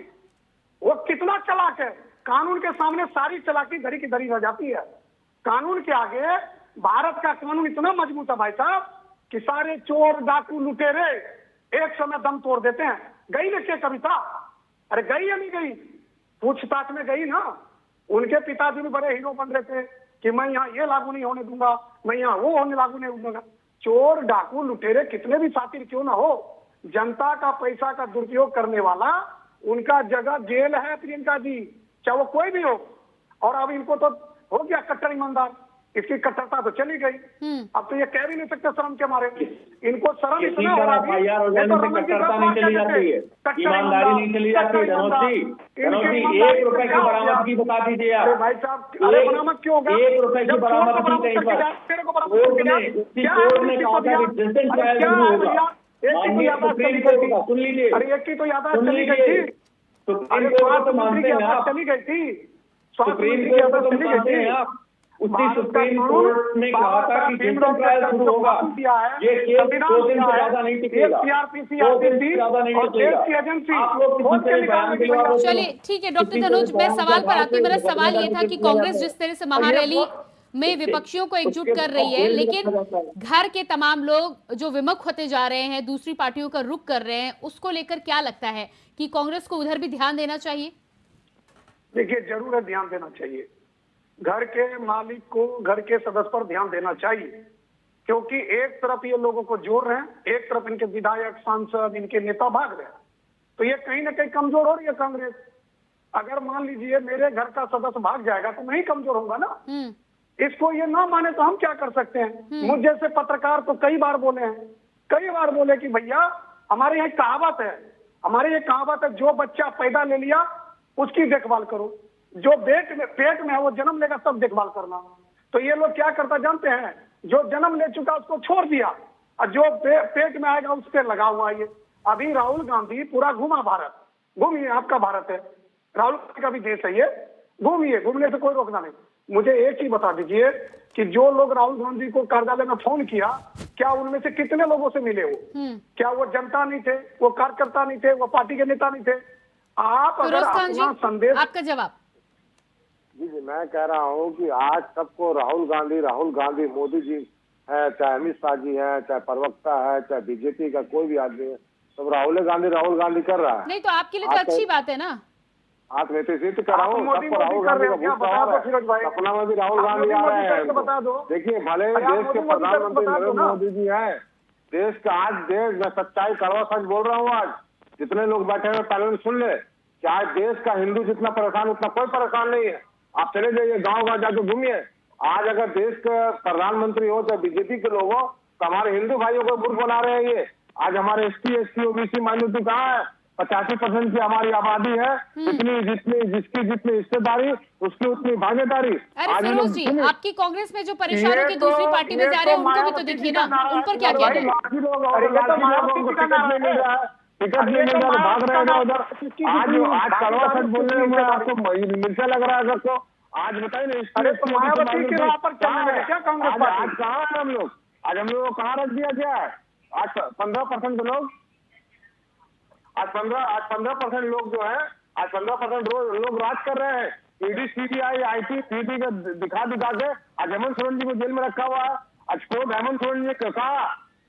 वो कितना चालाक है। कानून के सामने सारी चालाकी धरी की धरी रह जाती है। कानून के आगे भारत का कानून इतना मजबूत है भाई साहब कि सारे चोर डाकू लुटेरे एक समय दम तोड़ देते हैं। गई ना क्या कविता? अरे गई या नहीं गई? पूछताछ में गई ना। उनके पिताजी भी बड़े हीरो बन रहे थे कि मैं यहाँ ये लागू नहीं होने दूंगा, मैं यहाँ वो होने लागू नहीं दूंगा। चोर डाकू लुटेरे कितने भी साथी क्यों ना हो, जनता का पैसा का दुरुपयोग करने वाला उनका जगह जेल है प्रियंका जी, चाहे वो कोई भी हो। और अब इनको तो हो गया कट्टर ईमानदार, इसकी कट्टरता तो चली गई। अब तो ये कह भी नहीं सकते शर्म के मारे, इनको शर्म इतना हो रहा है। कट्टरता नहीं चली जाती है, ईमानदारी नहीं चली जाती। धनोज जी 1 रुपए की बरामदगी बता दीजिए आप। भाई साहब बरामद क्यों होगा? 1 रुपए की बरामदगी कहीं पर कोर्ट ने कहा था कि डिस्टेंस ट्रायल शुरू होगा। सुन लीजिए, अरे एक की तो यादाश्त चली गई थी, सुप्रीम कोर्ट तो मानते हैं आप, चली गई थी, सुप्रीम कोर्ट तो मानते हैं आप। उसी सुप्रीम कोर्ट ने कहा था कि डिस्टेंस ट्रायल शुरू होगा। ये केस 2 दिन से ज्यादा नहीं टिकेगा, 2 दिन से ज्यादा नहीं टिकेगा। आप लोग चलिए ठीक है डॉक्टर धनोज, मैं सवाल पर आती हूँ। मेरा सवाल ये था कि कांग्रेस जिस तरह से महारैली में विपक्षियों को एकजुट कर रही है, लेकिन घर के तमाम लोग जो विमुख होते जा रहे हैं, दूसरी पार्टियों का रुख कर रहे हैं, उसको लेकर क्या लगता है कि कांग्रेस को उधर भी ध्यान देना चाहिए? देखिए जरूर है, ध्यान देना चाहिए। घर के मालिक को, घर के सदस्य पर ध्यान देना चाहिए, क्योंकि एक तरफ ये लोगों को जोड़ रहे हैं, एक तरफ इनके विधायक, सांसद, इनके नेता भाग रहे हैं, तो ये कहीं ना कहीं कमजोर हो रही है कांग्रेस। अगर मान लीजिए मेरे घर का सदस्य भाग जाएगा तो मैं ही कमजोर होऊंगा ना। इसको ये ना माने तो हम क्या कर सकते हैं? मुझ जैसे पत्रकार तो कई बार बोले कि भैया हमारे यहाँ कहावत है, जो बच्चा पैदा ले लिया उसकी देखभाल करो, जो पेट में है वो जन्म लेगा तब देखभाल करना। तो ये लोग क्या करता जानते हैं, जो जन्म ले चुका उसको छोड़ दिया और जो पेट में आएगा उस पर लगा हुआ। ये अभी राहुल गांधी पूरा घूमा भारत, घूमिए, आपका भारत है, राहुल गांधी का भी देश है ये। घूमिए, घूमने से कोई रोकना नहीं। मुझे एक ही बता दीजिए कि जो लोग राहुल गांधी को कार्यालय में फोन किया, क्या उनमें से कितने लोगों से मिले वो? क्या वो जनता नहीं थे, वो कार्यकर्ता नहीं थे, वो पार्टी के नेता नहीं थे? आप अगर अपना संदेश, आपका जवाब। जी, मैं कह रहा हूँ कि आज सबको राहुल गांधी मोदी जी है, चाहे अमित शाह जी है, चाहे प्रवक्ता है, चाहे बीजेपी का कोई भी आदमी है, सब राहुल गांधी कर रहा है। नहीं तो आपके लिए तो अच्छी बात है ना। आप मैं तो इसी तो कर रहा हूँ, मोदी कर रहे हो क्या? बता दो फिरोज भाई, सपना में भी राहुल गांधी आ रहे हैं। बता दो। देखिए, भले देश के प्रधानमंत्री नरेंद्र मोदी जी हैं, देश का आज मैं सच्चाई कड़वा सच बोल रहा हूँ। आज जितने लोग बैठे हुए पहले सुन ले कि आज देश का हिंदू जितना परेशान उतना कोई परेशान नहीं है। आप चले जाइए गाँव जाके घूमिए। आज अगर देश का प्रधानमंत्री हो चाहे बीजेपी के लोग हो, तो हमारे हिंदू भाइयों को मूर्ख बना रहे हैं ये। आज हमारे ST OBC माइनॉरिटी कहाँ है? 85% की हमारी आबादी है। जिसकी जितनी हिस्सेदारी उसकी उतनी भागीदारी। अरे फिरोज जी, आपकी कांग्रेस में जो परेशान होकर दूसरी पार्टी में जा रहे हैं उनको भी तो देखिए ना, उन पर क्या कहते हैं? टिकट नहीं मिल रहा, भाग रहे हैं उधर। आज कड़वा सच बोलने में आपको मिर्चा लग रहा है सबको। आज बताइए ना, अरे तो मायावती के वहाँ पर चलने लगे क्या कांग्रेस पार्टी? आज कहाँ है हम लोग? आज हम लोग को कहाँ रख दिया क्या है? आज 15% लोग, आज 15% लोग जो है, आज 15% लोग राज कर रहे हैं। ED CBI IT CT का दिखा के आज हेमंत सोरेन जी को जेल में रखा हुआ है। आज खुद हेमंत सोरेन जी ने कहा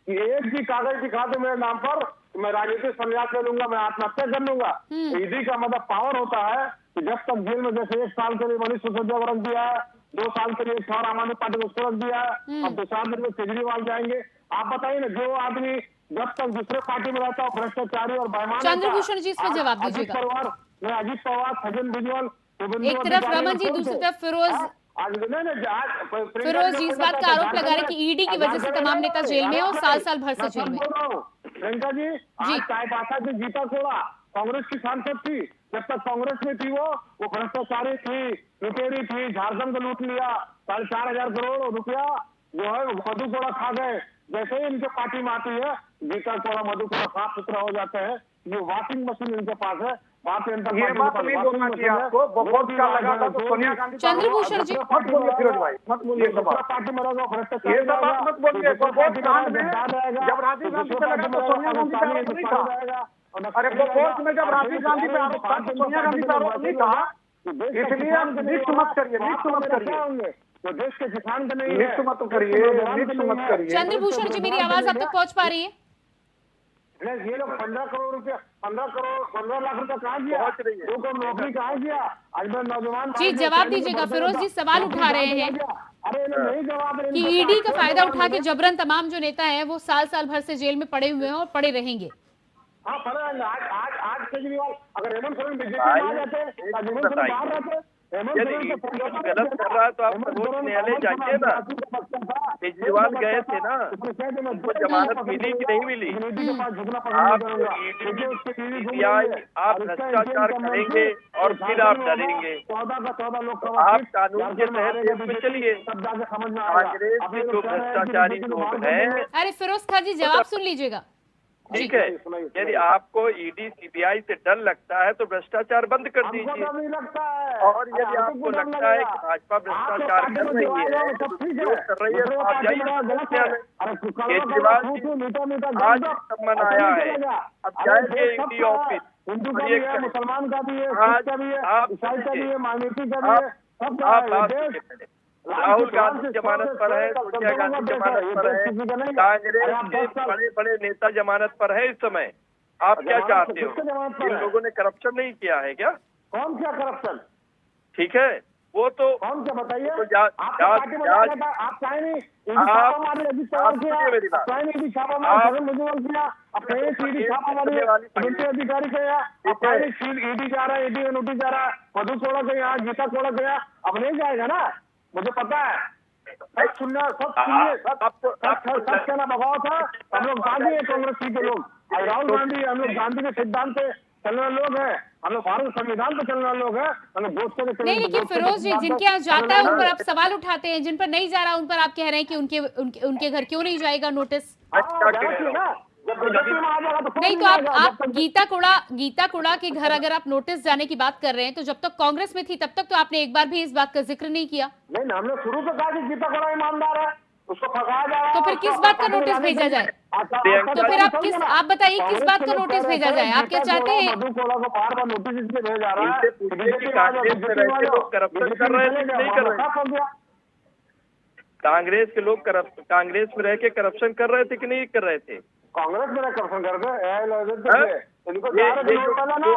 कि एक भी कागज दिखा दो मेरे नाम पर, मैं राजनीतिक संन्यास ले लूंगा, मैं आत्महत्या कर लूंगा। ED का मतलब पावर होता है कि जब तक जेल में, जैसे 1 साल के लिए मनीष सिसोदिया को रख दिया है, 2 साल के लिए आम आदमी पार्टी को उसको रख दिया है, अब 2 साल में केजरीवाल जाएंगे। आप बताइए ना, जो आदमी जब तक दूसरे पार्टी में रहता है भ्रष्टाचारी और बेईमान। चंद्रभूषण जी इसमें जवाब दीजिएगा। अजीत पवार, छगन भुजबल, एक तरफ रमन जी, दूसरी तरफ फिरोज जी इस बात का आरोप लगा रहे कि ED की वजह से तमाम नेता जेल में और साल भर से जेल में। प्रियंका जी, चायपासा से जीता छोड़ा, कांग्रेस की सांसद थी, जब तक कांग्रेस में थी वो भ्रष्टाचारी थी, लुटेरी थी, झारखंड को लूट लिया, 4,500 करोड़ रुपया जो है मधु कोड़ा खा गए। जैसे ही इनके पार्टी में आती है, गीता कोड़ा मधु कोड़ा साफ सुथरा हो जाते हैं। ये वॉशिंग मशीन इनके पास है। ये बात नहीं बोलना चाहिए आपको, बहुत का लगा था तो सोनिया गांधी। चंद्रभूषण जी मत बोलिए फिरोज भाई, मत बोलिए सब पार्टी में रहेगा भ्रष्टाचार, ये सब बात मत बोलिए। जब राजीव गांधी पे लगा तो सोनिया गांधी पे आरोप नहीं था। अरे बोर्ड में जब राजीव गांधी पे आरोप था तो सोनिया गांधी पे आरोप नहीं था। इसलिए हम नियुक्त मत करिए, तो देश के किसान का नहीं नियुक्त मत करिए। चंद्रभूषण जी, मेरी आवाज आप तक पहुंच पा रही है? ये लोग 15 करोड़ रुपया, 15 लाख रुपया कहाँ गया? 2 करोड़ नौकरी कहाँ गया? आज मैं नौजवान जी जवाब दीजिएगा। फिरोज जी सवाल उठा रहे हैं अरे नहीं जवाब कि ED का फायदा उठा के जबरन तमाम जो नेता हैं वो साल भर से जेल में पड़े हुए हैं और पड़े रहेंगे। हाँ, पड़े रहेंगे। आज केजरीवाल, अगर हेमंत सोरेन बीजेपी में आ जाते, हेमंत सोरेन बाहर रहते, गलत कर रहा है तो आप सर्वोच्च न्यायालय जाइए ना। केजरीवाल गए थे ना, उनको जमानत मिली कि नहीं मिली? आप आप भ्रष्टाचार करेंगे और फिर आप डरेंगे। आप कानून के तहत जेल में चलिए। कांग्रेस के जो भ्रष्टाचारी लोग हैं। अरे फिरोज खान जी जवाब सुन लीजिएगा। ठीक है, यदि आपको ED CBI से डर लगता है तो भ्रष्टाचार बंद कर दीजिए। और यदि आपको लगता है कि भाजपा भ्रष्टाचार कर रही है, दुरुपयोग कर रही है, तो आप जाइए। केजरीवाल आज सम्मान आया है, अब जाएंगे ED ऑफिस। मुसलमान का भी है, सिख का भी है, ईसाई का भी है, माइनॉरिटी का भी है। राहुल गांधी जमानत पर है, सोनिया गांधी जमानत पर है, कांग्रेस के बड़े बड़े नेता जमानत पर है। इस समय आप क्या चाहते हो? इन लोगों ने करप्शन नहीं किया है क्या? कौन क्या करप्शन? ठीक है, वो तो कौन क्या बताइए? तो आप चाहे नहीं, अधिकारी गया, ED जा रहा है, ED नोटिस जा रहा है, मधु कोड़ा गया, गीता कोड़ा गया, अब नहीं जाएगा ना, मुझे पता है। सब सुनना, सब कहना बगाव था। हम लोग गांधी है, कांग्रेस के लोग, राहुल गांधी, हम लोग गांधी के सिद्धांत पे चलने वाले लोग हैं, हम लोग भारत संविधान पे चलने वाले लोग हैं, हम लोग दोस्तों के। नहीं, लेकिन फिरोज जी जिनके यहाँ जाता है उन पर आप सवाल उठाते हैं, जिन पर नहीं जा रहा उन पर आप कह रहे हैं कि उनके घर क्यों नहीं जाएगा नोटिस? नहीं तो आप गीता कोड़ा के घर अगर आप नोटिस जाने की बात कर रहे हैं तो जब तक कांग्रेस में थी तब तक तो आपने एक बार भी इस बात का जिक्र नहीं किया। नहीं, हमने शुरू से कहा कि गीता कोड़ा ईमानदार है, उसको फंसाया जा रहा है। तो फिर किस बात का नोटिस भेजा जाए? तो फिर आप बताइए किस बात का नोटिस भेजा जाए? आप क्या चाहते हैं? मधु कोड़ा को बार बार नोटिस इसलिए भेजा जा रहा है, करप्शन कर रहे थे नहीं कर रहे? कांग्रेस के लोग कांग्रेस में रह के करप्शन कर रहे थे कि नहीं कर रहे थे? कांग्रेस में करप्शन कर रहे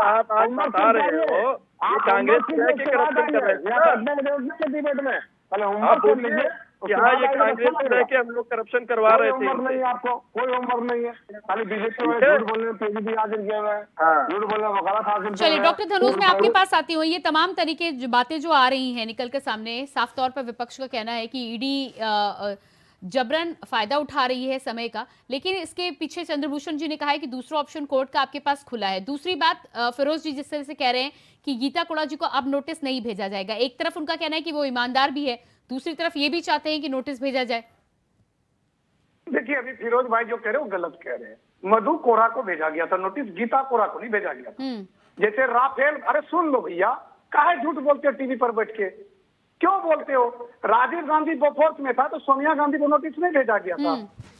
आप बता रहे हो ये कांग्रेस में रह के करप्शन कर रहे थे डिबेट में। आप बोलिए कि हाँ ये कांग्रेस में रह के हम लोग करप्शन करवा रहे थे। नहीं, आपको कोई होमवर्क नहीं है, खाली बीजेपी में झूठ बोलने में तेजी भी हासिल किया हुआ है, झूठ बोलने में वकालत हासिल किया। चलिए डॉक्टर धनुष मैं आपके पास आती हूँ। ये तमाम तरीके बातें जो आ रही हैं निकल के सामने, साफ तौर पर विपक्ष का कहना है कि ईडी जबरन फायदा उठा रही है समय का, लेकिन इसके पीछे चंद्रभूषण जी ने कहा है कि दूसरा ऑप्शन कोर्ट का आपके पास खुला है। दूसरी बात फिरोज जी जिस तरह से कह रहे हैं कि गीता कोड़ा जी को अब नोटिस नहीं भेजा जाएगा, एक तरफ उनका कहना है कि वो ईमानदार भी है, दूसरी तरफ ये भी चाहते हैं कि नोटिस भेजा जाए। देखिए अभी फिरोज भाई जो कह रहे हैं वो गलत कह रहे हैं। मधु कोड़ा को भेजा गया था नोटिस, गीता कोड़ा को नहीं भेजा गया था। जैसे राफेल, अरे सुन लो भैया, काहे झूठ बोलते हो टीवी पर बैठ के, क्यों बोलते हो? राजीव गांधी बोफोर्स में था तो सोनिया गांधी को नोटिस नहीं भेजा गया था।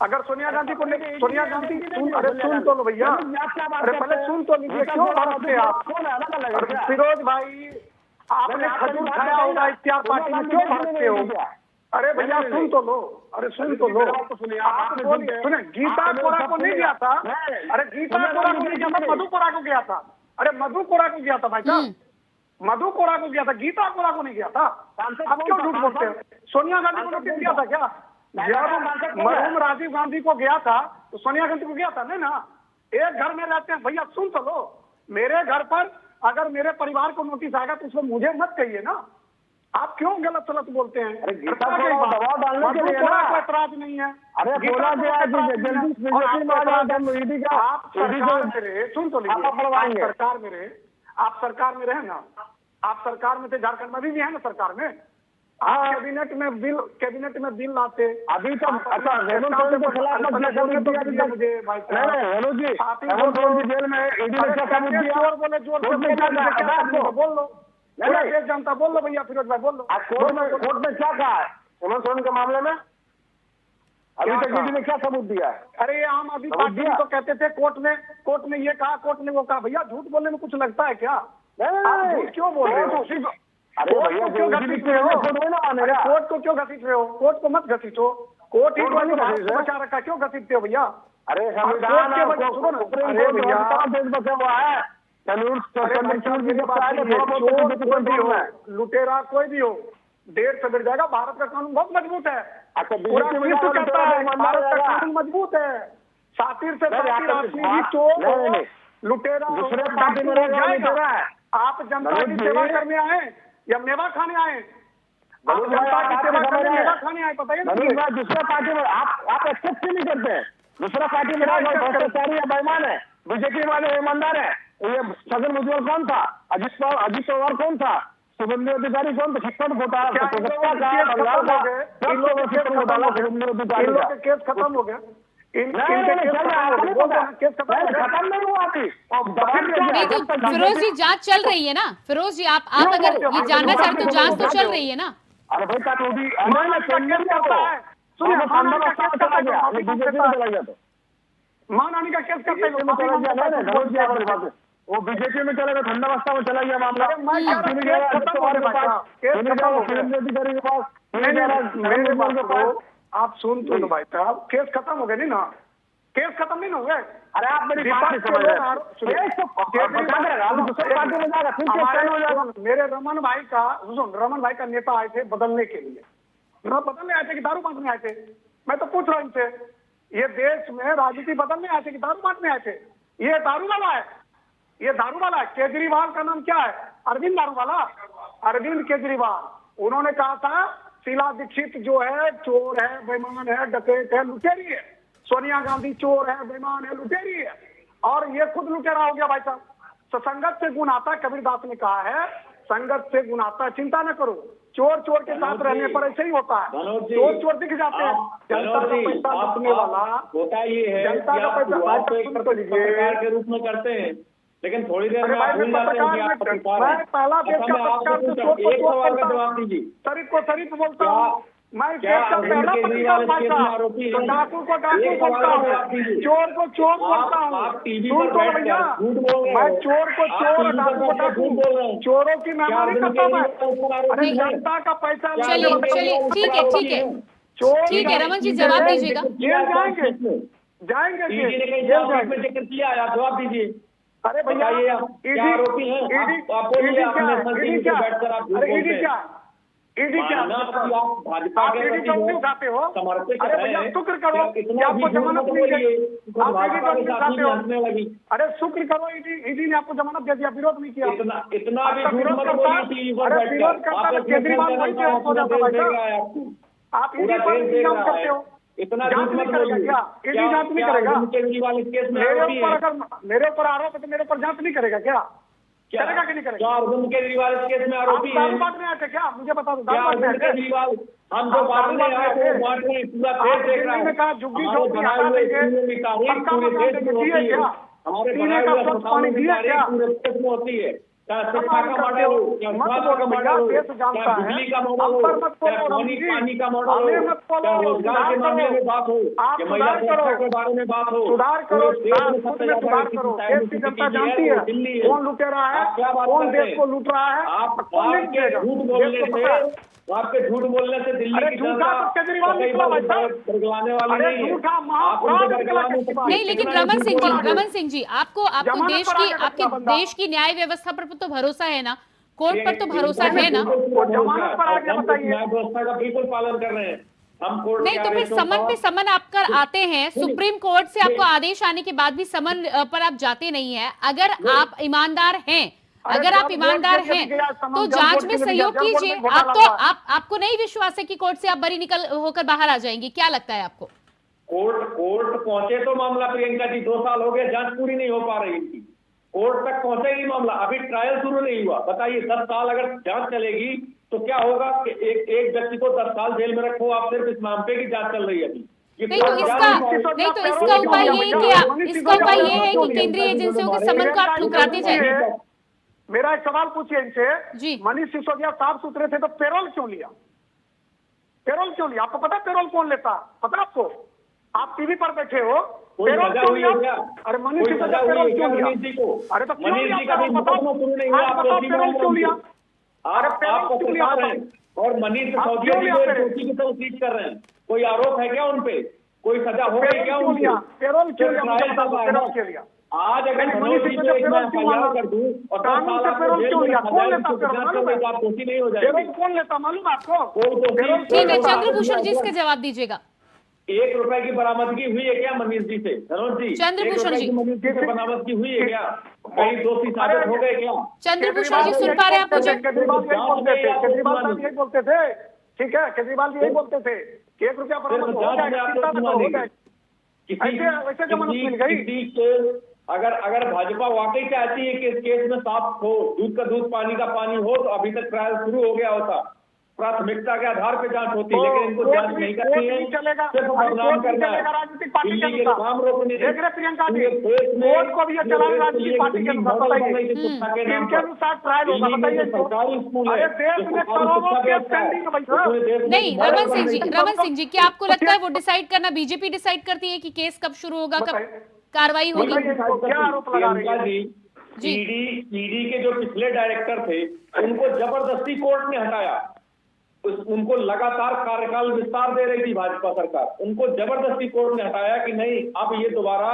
अगर सोनिया गांधी को अरे सुन तो लो भैया, अरे पहले सुन तो लीजिए, क्यों भागते आप? फिरोज भाई आपने खजूर खाया होगा इख्तियार पार्टी में, क्यों भागते हो? अरे भैया सुन तो लो, अरे सुन तो लो, आप सुने गीता कोड़ा को नहीं गया था, अरे गीता कोड़ा को नहीं गया था, मधु कोड़ा को गया था। अरे मधु कोड़ा को गया था भाई साहब, मधु कोड़ा को गया था, गीता कोड़ा को नहीं गया था। अब क्यों झूठ बोलते हैं? सोनिया गांधी को नोटिस दिया था क्या? जब मरहूम राजीव गांधी को गया था तो सोनिया गांधी को गया था नहीं ना? एक घर में रहते हैं भैया, सुन तो लो, मेरे घर पर अगर मेरे परिवार को नोटिस आएगा तो उसको मुझे मत कहिए ना, आप क्यों गलत सलत बोलते हैं? दबाव डालने के लिए कोई एतराज नहीं है। अरे बोला गया आप सरकार में रहे, सुन तो लीजिए, सरकार में रहे, आप सरकार में रहे ना, आप सरकार में थे, झारखंड में भी है ना सरकार में, आप कैबिनेट में बिल लाते अभी तो। अच्छा हेमंत सोरेन के खिलाफ मुझे भाई हेलो जी, हेमंत सोरेन की जेल में ईडी ने क्या सबूत दिया? बोले जोर बोल लो, देश जनता बोल लो भैया, फिरोज भाई बोल लो, कोर्ट में क्या कहा है हेमंत सोरेन के मामले में? अभी तक ईडी ने क्या सबूत दिया है? अरे आम आदमी पार्टी तो कहते थे कोर्ट ने ये कहा, कोर्ट ने वो कहा। भैया झूठ बोलने में कुछ लगता है क्या? आप झूठ क्यों बोल रहे हो? अरे भैया क्यों घसीट रहे हो? कोर्ट को क्यों घसीट रहे हो? कोर्ट को मत घसीटो, कोर्ट ही बचा रखा, क्यों घसीटते हो भैया? अरे संविधान लुटेरा कोई भी हो, डेढ़ से बढ़ जाएगा। भारत का कानून बहुत मजबूत है, भारत का कानून मजबूत है। सातिर से चोर लुटेरा दूसरे पार्टी में जाएगा। आप जनता की सेवा करने आए या मेवा खाने आए? आप जनता की सेवा करने मेवा खाने आए, बताइए ना। दूसरा पार्टी में आप एक्सेप्ट नहीं करते हैं? दूसरा पार्टी में भ्रष्टाचारी या बेईमान है, बीजेपी वाले ईमानदार है। ये छगन भुजबल कौन था? अजित पवार कौन था? शुभेंदु अधिकारी कौन था? शिक्षण घोटाला केस खत्म हो गया, फिरोज जी जांच चल रही है ना? फिरोज जी आप अगर ये जानना चाहते हो, जांच तो चल रही है ना? अरे भाई मान आने का केस करते हैं, वो बीजेपी में चला गया, ठंडा अवस्था में चला गया मामला। आप सुन तो भाई साहब, केस खत्म हो गए नहीं ना? केस खत्म नहीं हो गए? अरे आप मेरी मेरे रमन भाई का नेता आए थे बदलने के लिए, बदलने आए थे कि दारू बांटने आए थे? मैं तो पूछ रहा हूँ इनसे, ये देश में राजनीति बदलने आए थे कि दारू बांटने आए थे? ये दारू वाला है, ये दारू वाला है। केजरीवाल का नाम क्या है? अरविंद दारू वाला, अरविंद केजरीवाल। उन्होंने कहा था शीला दीक्षित जो है चोर है, बेईमान है, डकैत है, लुटेरी है। सोनिया गांधी चोर है, बेईमान है, लुटेरी है, और ये खुद लुटेरा हो गया भाई साहब। ससंगत से गुण आता है, कबीरदास ने कहा है संगत से गुण आता है, चिंता न करो। चोर चोर के साथ रहने पर ऐसे ही होता है, चोर चोर दिख जाते हैं। जनता का पैसा लूटने वाला होता ये है, जनता का पैसा पत्रकार के रूप में करते हैं, लेकिन थोड़ी देर में आप भूल जाते हैं कि आप पत्रकार हैं। मैं पहला देश का पत्रकार से चोर को चोर बोलता हूँ, शरीफ को शरीफ बोलता हूँ। मैं देश का पहला पत्रकार था, तो डाकू को डाकू बोलता हूँ, चोर को चोर बोलता हूँ। झूठ बोल भैया, मैं चोर को चोर, डाकू को डाकू, चोरों की नाम नहीं करता मैं। अरे जनता का पैसा। चलिए ठीक है, ठीक है, ठीक है रमन जी, जवाब दीजिएगा। जेल जाएंगे, जाएंगे जेल किया, जवाब दीजिए। अरे भैया ईडी क्या भाजपा के उठाते हो? समर्पित अरे भैया शुक्र करो कि आपको जमानत मिल गई, आप ईडी को उठाते हो। अरे शुक्र करो, ईडी ने आपको जमानत दे दिया, विरोध नहीं किया। इतना भी विरोध करता है केजरीवाल वही पे हो जाता है। आप ईडी पर इंतजाम करते हो, इतना जांच नहीं करेगा क्या? ईडी जांच नहीं करेगा? केजरीवाल इस केस में मेरे ऊपर आरोप है तो मेरे ऊपर जांच नहीं करेगा क्या? करेगा कि नहीं करेगा? अरविंद केजरीवाल इस केस में आरोपी है। दारू बांटने आए थे क्या? मुझे बता दो। अरविंद केजरीवाल हम जो बांटने आए थे बांट रहे, पूरा देश देख रहा है। कहा झुग्गी झोंपड़ी हटा देंगे, पूरे देश में होती है, हमारे बनाए हुए अस्पतालों की तारीफ पूरे देश में होती है। चाहे शिक्षा का मॉडल हो, चाहे स्वास्थ्य का मॉडल हो, चाहे बिजली का मॉडल हो, चाहे पानी का मॉडल हो, चाहे रोजगार के मामले में बात हो, या महिला सुरक्षा के बारे में बात हो, सुधार करो, सुधार करो। देश की जनता जानती है कौन लुटेरा है, कौन देश को लूट रहा है। आपके झूठ बोलने से, आपके झूठ बोलने से दिल्ली की जनता केजरीवाल निकला बरगलाने वाली नहीं है। नहीं, लेकिन रमन सिंह जी, आपको देश की, आपके देश की न्याय व्यवस्था पर तो भरोसा है ना, कोर्ट पर तो भरोसा है ना? न्याय व्यवस्था का बिल्कुल पालन कर रहे हैं हम। कोर्ट नहीं तो फिर समन पे समन आप कर आते हैं, सुप्रीम कोर्ट से आपको आदेश आने के बाद भी समन पर आप जाते नहीं है। अगर आप ईमानदार हैं, अगर आप ईमानदार हैं तो जांच में सहयोग कीजिए। आपको नहीं विश्वास है कि कोर्ट से आप बरी निकल होकर बाहर आ जाएंगी? क्या लगता है आपको? कोर्ट पहुंचे तो मामला, प्रियंका जी 2 साल हो गए, जांच पूरी नहीं हो पा रही इनकी। कोर्ट तक पहुंचे ही मामला, अभी ट्रायल शुरू नहीं हुआ। बताइए 10 साल अगर जांच चलेगी तो क्या होगा कि एक व्यक्ति को 10 साल जेल में रखो आप, सिर्फ इस मामले की जांच चल रही है अभी। नहीं तो इसका उपाय ये है कि इसका उपाय ये है कि केंद्रीय एजेंसियों के समन को आप ठुकराते जाइए। मेरा एक सवाल पूछिए इनसे, मनीष सिसोदिया साफ सुथरे थे तो पेरोल क्यों लिया? पेरोल क्यों लिया? आपको पता पेरोल कौन लेता? पता आपको? आप टीवी पर बैठे हो, पेरोल क्यों लिया? अरे मनीष सिसोदिया पेरोल क्यों लिया? अरे तो क्यों लिया? बताओ पेरोल क्यों लिया? अरे पेरोल क्यों लिया? और मनीष सिसोदिया दोषी की तरह ट्रीट कर रहे हैं, कोई आरोप है क्या उनपे? कोई सजा हो गई क्या उनकी? पेरोल क्यों लिया? पेरोल क्यों लिया? आज अगर मनोज जी को एक मैं एफआईआर कर दूं और 10 साल आपको जेल में कौन लेता? आप दोषी नहीं हो जाएंगे। कौन लेता मालूम आपको? ठीक है, चंद्रभूषण जी इसका जवाब दीजिएगा। 1 रुपए की बरामदगी हुई है क्या मनीष जी से? मनोज जी, चंद्रभूषण जी, मनीष जी से बरामदगी हुई है क्या? कहीं दोषी साबित हो गए क्या? चंद्रभूषण जी सुन पा रहे हैं आप मुझे? केजरीवाल यही बोलते थे, ठीक है, केजरीवाल यही बोलते थे कि 1 रुपया बरामद हो गया। ऐसे जमानत मिल गई। अगर भाजपा वाकई चाहती है कि इस केस में साफ हो, दूध का दूध पानी का पानी हो, तो अभी तक ट्रायल शुरू हो गया होता, प्राथमिकता के आधार पर जांच होती, लेकिन इनको जांच नहीं करती है, सिर्फ बदनाम करना है, दिल्ली के काम रोकने देख रहे प्रियंका जी, कोर्ट को भी ये चला राजनीतिक पार्टी के अनुसार ट्रायल होगा। बताइए सरकारी स्कूल है नहीं। रमन सिंह जी, क्या आपको लगता है वो डिसाइड करना बीजेपी डिसाइड करती है कि केस कब शुरू होगा, कब कार्रवाई होगी? क्या आरोप लगा रही है? ईडी के जो पिछले डायरेक्टर थे उनको जबरदस्ती कोर्ट ने हटाया। उनको लगातार कार्यकाल विस्तार दे रही थी भाजपा सरकार, उनको जबरदस्ती कोर्ट ने हटाया कि नहीं, अब ये दोबारा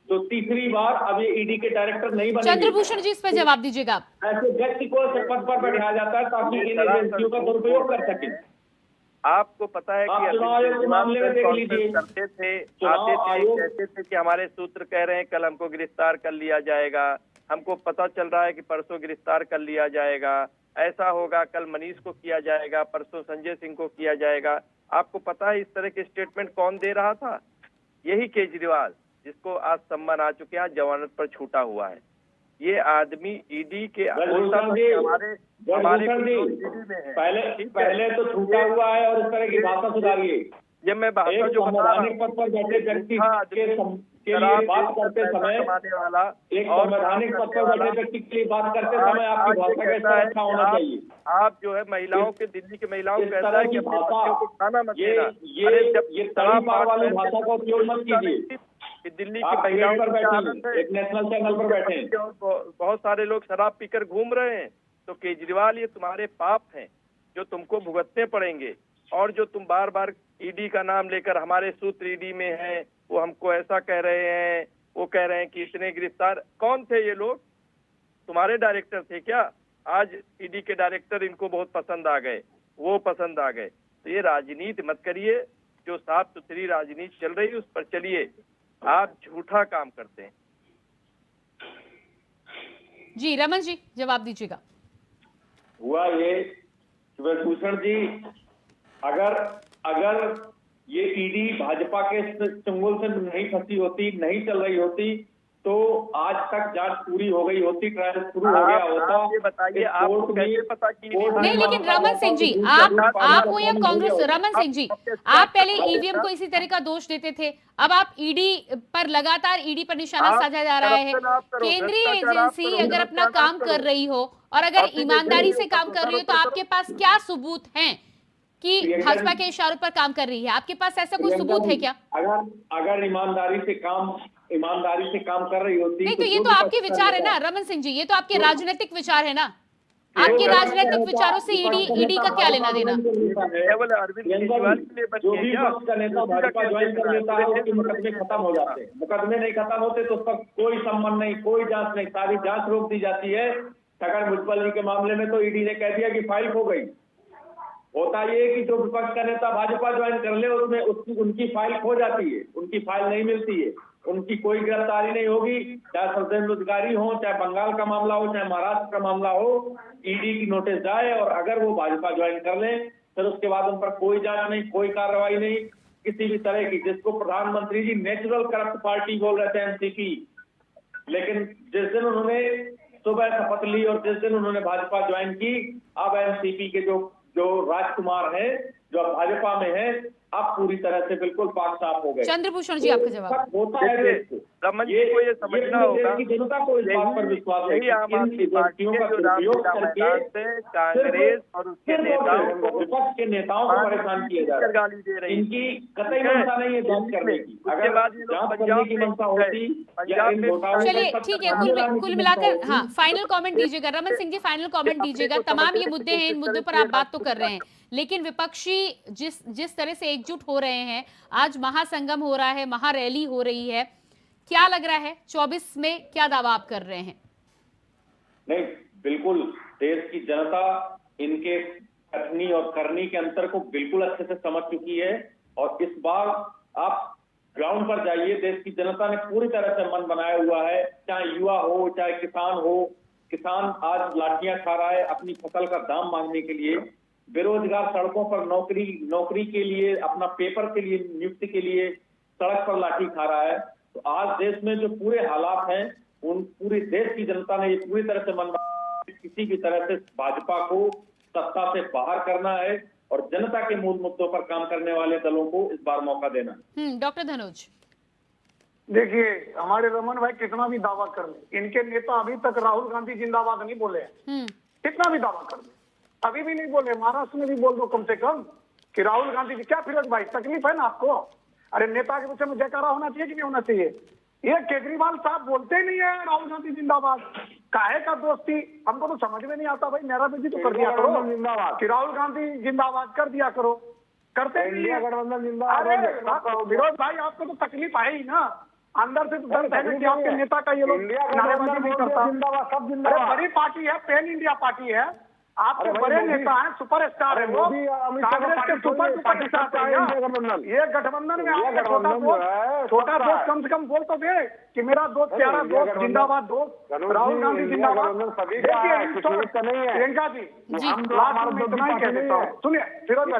जो तीसरी बार अब ये ईडी के डायरेक्टर नहीं बने। चंद्रभूषण जी इस पर जवाब दीजिएगा आप। ऐसे व्यक्ति को पद पर बैठाया जाता है ताकि इन एजेंसियों का दुरुपयोग कर सके। आपको पता है कि मामले में देख लीजिए, करते थे, आते थे, कहते थे कि हमारे सूत्र कह रहे हैं कल हमको गिरफ्तार कर लिया जाएगा, हमको पता चल रहा है कि परसों गिरफ्तार कर लिया जाएगा, ऐसा होगा, कल मनीष को किया जाएगा, परसों संजय सिंह को किया जाएगा। आपको पता है इस तरह के स्टेटमेंट कौन दे रहा था? यही केजरीवाल, जिसको आज सम्मान आ चुके हैं, जमानत पर छूटा हुआ है। ये आदमी ईडी के हमारे पहले तो छूटा हुआ है और इस तरह की भाषा सुधारिए। जब मैं भाषा जो संवैधानिक पद पर बैठे व्यक्ति के लिए बात करते समय वाला एक संवैधानिक पद पर बैठे व्यक्ति के लिए बात करते समय आपकी भाषा का अच्छा होना चाहिए। आप जो है महिलाओं के, दिल्ली की महिलाओं को कहता है कि भाषा को खाना मत देना, ये तड़ीपार वाली भाषा का उपयोग मत कीजिए। दिल्ली की महिलाओं पर बैठे एक नेशनल चैनल पर बैठे बहुत सारे लोग शराब पीकर घूम रहे हैं। तो केजरीवाल, ये तुम्हारे पाप हैं जो तुमको भुगतने पड़ेंगे। और जो तुम बार बार ईडी का नाम लेकर, हमारे सूत्र ईडी में हैं, वो हमको ऐसा कह रहे हैं, वो कह रहे हैं कि इतने गिरफ्तार, कौन थे ये लोग? तुम्हारे डायरेक्टर थे क्या? आज ईडी के डायरेक्टर इनको बहुत पसंद आ गए, वो पसंद आ गए। तो ये राजनीति मत करिए, जो साफ सुथरी राजनीति चल रही है उस पर चलिए। आप झूठा काम करते हैं। जी रमन जी जवाब दीजिएगा। हुआ ये भूषण जी, अगर ये ईडी भाजपा के चंगुल से नहीं फंसी होती, नहीं चल रही होती, तो आज तक जांच पूरी हो गई होती, ट्रायल शुरू हो गया होता। ये बताइए आपको कैसे पता कि नहीं, लेकिन रमन सिंह जी आप हो या कांग्रेस, रमन सिंह जी आप पहले ईवीएम को इसी तरह का दोष देते थे, अब आप ईडी पर लगातार, ईडी पर निशाना साधा जा रहा है। केंद्रीय एजेंसी अगर अपना काम कर रही हो और अगर ईमानदारी से काम कर रही हो, तो आपके पास क्या सबूत हैं कि भाजपा के इशारों पर काम कर रही है? आपके पास ऐसा कोई सबूत है क्या? अगर ईमानदारी से काम कर रही होती, नहीं तो ये तो आपके विचार है ना रमन सिंह जी, ये तो आपके राजनीतिक विचार है ना। आपके राजनीतिक विचारों से ईडी का क्या लेना देना? केवल अरविंद केजरीवाल के लिए जो भी पक्ष का नेता भाजपा ज्वाइन कर लेता है उसके मुकदमे खत्म हो जाते हैं। मुकदमे नहीं खत्म होते तो उसका कोई संबंध नहीं, कोई जांच नहीं, सारी जांच रोक दी जाती है। छगन भुजबल जी के मामले में तो ईडी ने कह दिया कि फाइल खो गई। होता ये कि जो विपक्ष का नेता भाजपा ज्वाइन कर ले उसमें उनकी फाइल खो जाती है, उनकी फाइल नहीं मिलती है, उनकी कोई गिरफ्तारी नहीं होगी। चाहे सज्जन रोजगारी हो, चाहे बंगाल का मामला हो, चाहे महाराष्ट्र का मामला हो, ईडी की नोटिस जाए और अगर वो भाजपा ज्वाइन कर ले फिर उसके बाद उन पर कोई जांच नहीं, कोई कार्रवाई नहीं किसी भी तरह की, जिसको प्रधानमंत्री जी नेचुरल करप्ट पार्टी बोल रहे थे एनसीपी। लेकिन जिस दिन उन्होंने सुबह शपथ ली और जिस दिन उन्होंने भाजपा ज्वाइन की, अब एनसीपी के जो राजकुमार है, जो भाजपा में है, अब पूरी तरह से बिल्कुल पाक साफ हो गए। चंद्रभूषण जी आपका जवाब। होता है रमन जी को ये समझना होगा कि जनता को इस बात पर विश्वास है कि आम आदमी पार्टी के जो उपयोग करके कांग्रेस और उसके नेताओं को, विपक्ष के नेताओं को परेशान किया जा रहा है, गाली दे रही है। इनकी कतई मंशा नहीं है जांच करने की। अगर जांच करने की मंशा होती या इन घोटालों, चलिए ठीक है, कुल मिलाकर हाँ फाइनल कमेंट दीजिएगा रमन सिंह जी, फाइनल कमेंट दीजिएगा। तमाम ये मुद्दे हैं, इन मुद्दों पर आप बात तो कर रहे हैं, लेकिन विपक्षी जिस तरह से एकजुट हो रहे हैं, आज महासंगम हो रहा है, महारैली हो रही है, क्या लग रहा है 24 में क्या दावा आप कर रहे हैं? नहीं, बिल्कुल देश की जनता इनके कथनी और करनी के अंतर को बिल्कुल अच्छे से समझ चुकी है। और इस बार आप ग्राउंड पर जाइए, देश की जनता ने पूरी तरह से मन बनाया हुआ है। चाहे युवा हो, चाहे किसान हो, किसान आज लाठियां खा रहा है अपनी फसल का दाम मांगने के लिए, बेरोजगार सड़कों पर नौकरी के लिए, अपना पेपर के लिए, नियुक्ति के लिए सड़क पर लाठी खा रहा है। तो आज देश में जो पूरे हालात हैं, उन पूरी देश की जनता ने ये पूरी तरह से मन किसी भी तरह से भाजपा को सत्ता से बाहर करना है और जनता के मूल मुद्दों पर काम करने वाले दलों को इस बार मौका देना। डॉक्टर धनोज, देखिए हमारे रमन भाई कितना भी दावा कर ले, इनके नेता अभी तक राहुल गांधी जिंदाबाद नहीं बोले हैं। कितना भी दावा कर ले, अभी भी नहीं बोले। महाराष्ट्र में भी बोल दो कम से कम कि राहुल गांधी जी, क्या फिरोज भाई तकलीफ है ना आपको? अरे नेता के पीछे में जयकारा होना चाहिए कि नहीं होना चाहिए? ये केजरीवाल साहब बोलते ही नहीं है राहुल गांधी जिंदाबाद। काहे का दोस्ती हमको तो समझ में नहीं आता भाई। मेरा भी तो कर दिया करो जिंदाबाद, कि राहुल गांधी जिंदाबाद कर दिया करो, करते इंडिया गठबंधन जिंदाबाद। अरे फिरोज भाई आपको तो तकलीफ है ही ना, अंदर से तो दर्द है कि आपके नेता का ये लोग नारेबाजी नहीं करता। सब जिंदाबाद, बड़ी पार्टी है, पैन इंडिया पार्टी है, आपके बड़े नेता हैं, सुपरस्टार है वो, कांग्रेस के सुपर स्टार है। ये गठबंधन में आपका छोटा दोस्त कम से कम बोल तो दे कि मेरा दोस्त, प्यारा दोस्त, जिंदाबाद दोस्त राहुल गांधी जिंदाबाद। प्रियंका जी लास्ट में इतना ही कह देता हूँ, सुनिए फिरोज भाई,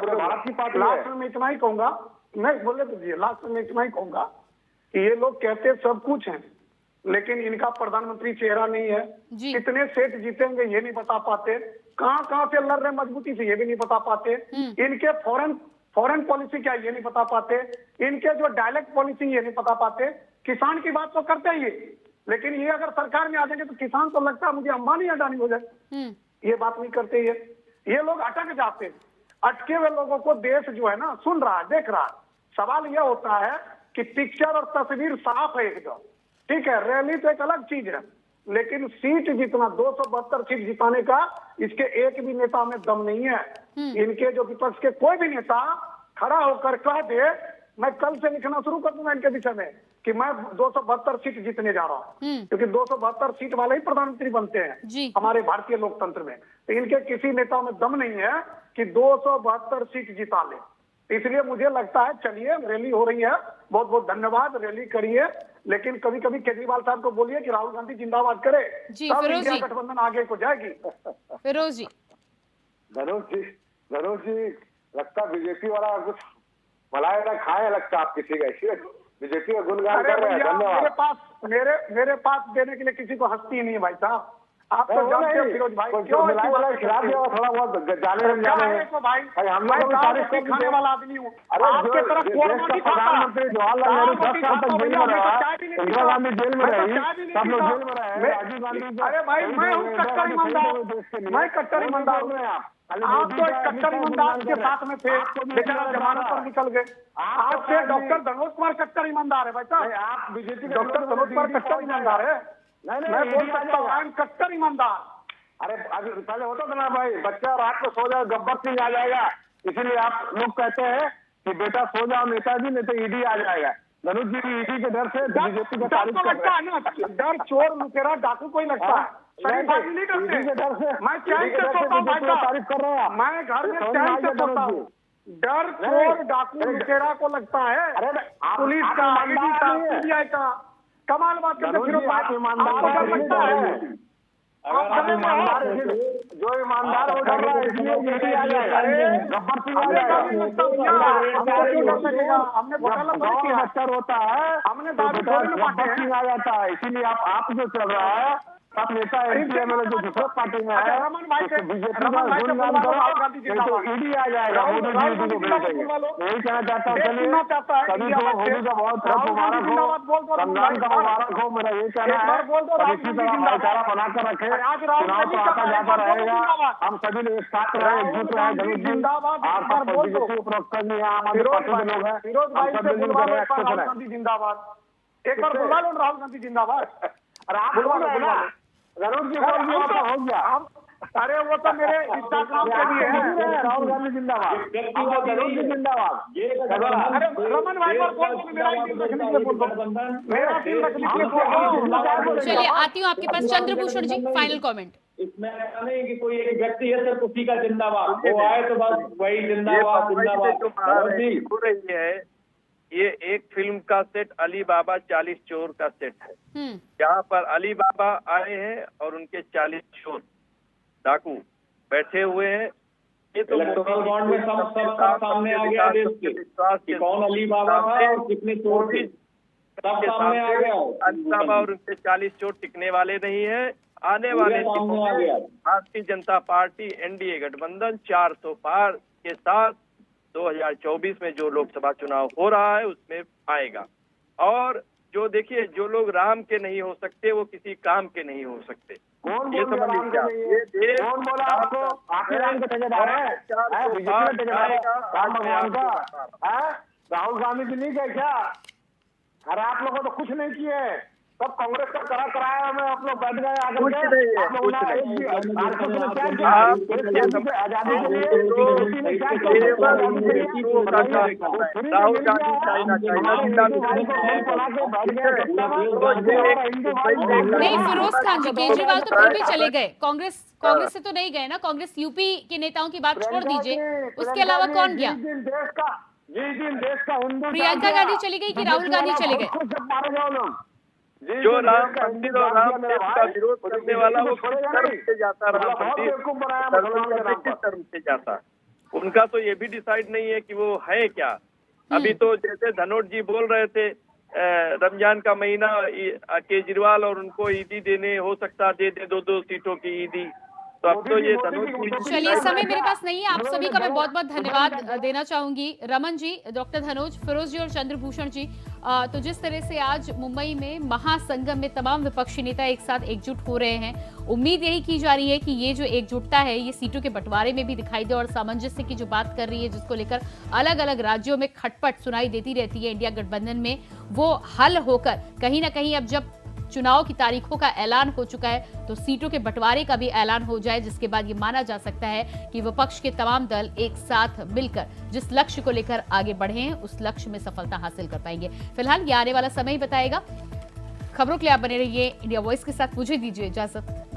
लास्ट में इतना ही कहूंगा, मैं बोले दीजिए, लास्ट में इतना ही कहूंगा कि ये लोग कहते सब कुछ है लेकिन इनका प्रधानमंत्री चेहरा नहीं है। कितने सीट जीतेंगे ये नहीं बता पाते, कहाँ से लड़ रहे मजबूती से ये भी नहीं बता पाते, इनके फॉरेन पॉलिसी क्या ये नहीं बता पाते, इनके जो डायलेक्ट पॉलिसी ये नहीं बता पाते। किसान की बात तो करते ही, लेकिन ये अगर सरकार में आ जाएंगे तो किसान तो लगता है मुझे अंबानी अडानी हो जाए, ये बात नहीं करते। ये लोग अटक जाते हैं। अटके हुए लोगों को देश जो है ना सुन रहा है, देख रहा है। सवाल यह होता है कि पिक्चर और तस्वीर साफ है एकदम, ठीक है, रैली तो एक अलग चीज है, लेकिन सीट जितना 272 सीट जिताने का इसके एक भी नेता में दम नहीं है। इनके जो विपक्ष के कोई भी नेता खड़ा होकर कह दे मैं कल से लिखना शुरू कर दूंगा इनके विषय में कि मैं 272 सीट जीतने जा रहा हूँ, क्योंकि 272 सीट वाले ही प्रधानमंत्री बनते हैं हमारे भारतीय लोकतंत्र में। तो इनके किसी नेता में दम नहीं है कि 272 सीट जिता ले। इसलिए मुझे लगता है चलिए रैली हो रही है, बहुत बहुत धन्यवाद, रैली करिए, लेकिन कभी कभी केजरीवाल साहब को बोलिए कि राहुल गांधी जिंदाबाद करे, तब इंडिया गठबंधन आगे को जाएगी। फिरोज जी, धनुष जी लगता बीजेपी वाला कुछ मलाई ना खाए, लगता आप किसी का बीजेपी का गुणगान कर रहे हैं। धन्यवाद। मेरे पास देने के लिए किसी को हस्ती नहीं है भाई साहब, आप तो जानते हो फिरोज भाई, क्यों खिला दिया थोड़ा बहुत जाने को भाई, मैं खाने वाला आदमी हूँ, आपके तरफ प्रधानमंत्री जवाहरलाल नेहरू 10 साल तक जेल में रहा, इंदिरा गांधी जेल में रही, सब लोग जेल में रहे, राजीव गांधी। अरे भाई मैं हूँ कट्टर ईमानदार, मैं कट्टर ईमानदार हूँ। आप तो एक कट्टर ईमानदार के साथ में थे, बेचारा जमानत पर निकल गए। आज से डॉक्टर धनोज कुमार कट्टर ईमानदार है भाई साहब, आप बीजेपी डॉक्टर धनोज कुमार कट्टर ईमानदार है, मैं बोल सकता हूँ आई एम कट्टर ईमानदार। अरे अभी पहले होता था ना भाई, बच्चा रात को सो जाए गब्बर सिंह आ जाएगा, इसीलिए आप लोग कहते हैं कि बेटा सो जाओ नेताजी, नहीं तो ईडी आ जाएगा। धनुष जी भी ईडी के डर से बीजेपी का तारीफ लगता है ना, डर चोर लुटेरा डाकू को ही लगता है, नहीं करते। मैं चैन से सोता हूँ भाई साहब, तारीफ कर रहे हैं, मैं घर में चैन से सोता हूँ। डर चोर डाकू लुटेरा को लगता है, पुलिस का, ईडी का, सीबीआई का। कमाल बात करते फिर लगता है आप ईमानदार, जो ईमानदार हो डर रहा है इसलिए ईडी आ जाएगा, गब्बर सिंह आ जाएगा, हमने बच्चर होता है, हमने गब्बर सिंह आ जाता है, इसीलिए आप जो चल रहा है आप नेता एमपी एमएलए जो दूसरे पार्टी में है बीजेपी का गुणगान करो तो ईडी आ जाएगा, मोदी जी को भेज देंगे। यही कहना चाहता हूँ, चलिए सभी को होली का बहुत मुबारक हो, रमजान का मुबारक हो। मेरा ये कहना है इसी तरह भाईचारा बनाकर रखे, चुनाव तो आता जाता रहेगा, हम सभी लोग एक साथ रहे, एकजुट रहे। धनुष जी आप बीजेपी प्रवक्ता जी हैं, आम आदमी पार्टी के लोग हैं, हम सब मिलकर रहे, अच्छे से रहे। जिंदाबाद, एक बार बुला लो राहुल गांधी जिंदाबाद। अरे आप बोल रहे हैं ना, धनुष जी बोल दिया तो हो गया। अरे वो तो मेरे इंस्टाग्राम पे भी है, राहुल गांधी जिंदाबाद, धनुष जी जिंदाबाद। अरे रमन भाई पर बोल दो, मेरा दिल रखने के लिए बोल दो, मेरा दिल रखने के लिए बोल दो। चलिए आती हूँ आपके पास चंद्रभूषण जी, फाइनल कमेंट। इसमें ऐसा नहीं कि कोई एक व्यक्ति है सिर्फ उसी का जिंदाबाद, वो आए तो बस वही जिंदाबाद जिंदाबाद है। ये एक फिल्म का सेट अली बाबा 40 चोर का सेट है, जहाँ पर अली बाबा आए हैं और उनके 40 चोर डाकू बैठे हुए हैं। ये तो इलेक्टोरल बॉन्ड में सब सामने आ गया, देश के कौन अली बाबा था और कितने चोर थे, सब सामने आ गया। अली बाबा और उनके 40 चोर टिकने वाले नहीं है। आने वाले भारतीय जनता पार्टी एनडीए गठबंधन 400 पार के साथ 2024 में जो लोकसभा चुनाव हो रहा है उसमें आएगा। और जो देखिए, जो लोग राम के नहीं हो सकते वो किसी काम के नहीं हो सकते। ये समझ लीजिए, कौन बोला आपको आखिर राम के ठेकेदार है? राहुल गांधी जी नहीं गए क्या? अरे आप लोगों तो कुछ नहीं किए, सब कांग्रेस का कराया में आप लोग बैठ गए आगे। आजादी के नहीं फिरोज खान जी, केजरीवाल तो फिर भी चले गए, कांग्रेस से तो नहीं गए ना। कांग्रेस यूपी के नेताओं की बात छोड़ दीजिए, उसके अलावा कौन गया? देश का प्रियंका गांधी चली गई कि राहुल गांधी चले गए? जो राम मंदिर और राम का विरोध करने वाला वो किस धर्म से जाता, राम मंदिर किस धर्म से जाता, उनका तो ये भी डिसाइड नहीं है कि वो है क्या। अभी तो जैसे धनोट जी बोल रहे थे रमजान का महीना केजरीवाल और उनको ईदी देने हो सकता दे दे 2-2 सीटों की ईदी। तो अब तो ये चलिए, समय मेरे पास नहीं है। आप सभी का मैं बहुत बहुत धन्यवाद देना चाहूंगी। रमन जी, डॉक्टर धनोज, फिरोज जी और चंद्रभूषण जी, तो जिस तरह से आज मुंबई में महासंगम में तमाम विपक्षी नेता एक साथ एकजुट हो रहे हैं, उम्मीद यही की जा रही है कि ये जो एकजुटता है ये सीटों के बंटवारे में भी दिखाई दे और सामंजस्य की जो बात कर रही है, जिसको लेकर अलग अलग राज्यों में खटपट सुनाई देती रहती है इंडिया गठबंधन में, वो हल होकर कहीं ना कहीं अब जब चुनाव की तारीखों का ऐलान हो चुका है तो सीटों के बंटवारे का भी ऐलान हो जाए, जिसके बाद ये माना जा सकता है कि विपक्ष के तमाम दल एक साथ मिलकर जिस लक्ष्य को लेकर आगे बढ़े हैं उस लक्ष्य में सफलता हासिल कर पाएंगे। फिलहाल ये आने वाला समय ही बताएगा। खबरों के लिए आप बने रहिए इंडिया वॉइस के साथ। मुझे दीजिए इजाजत।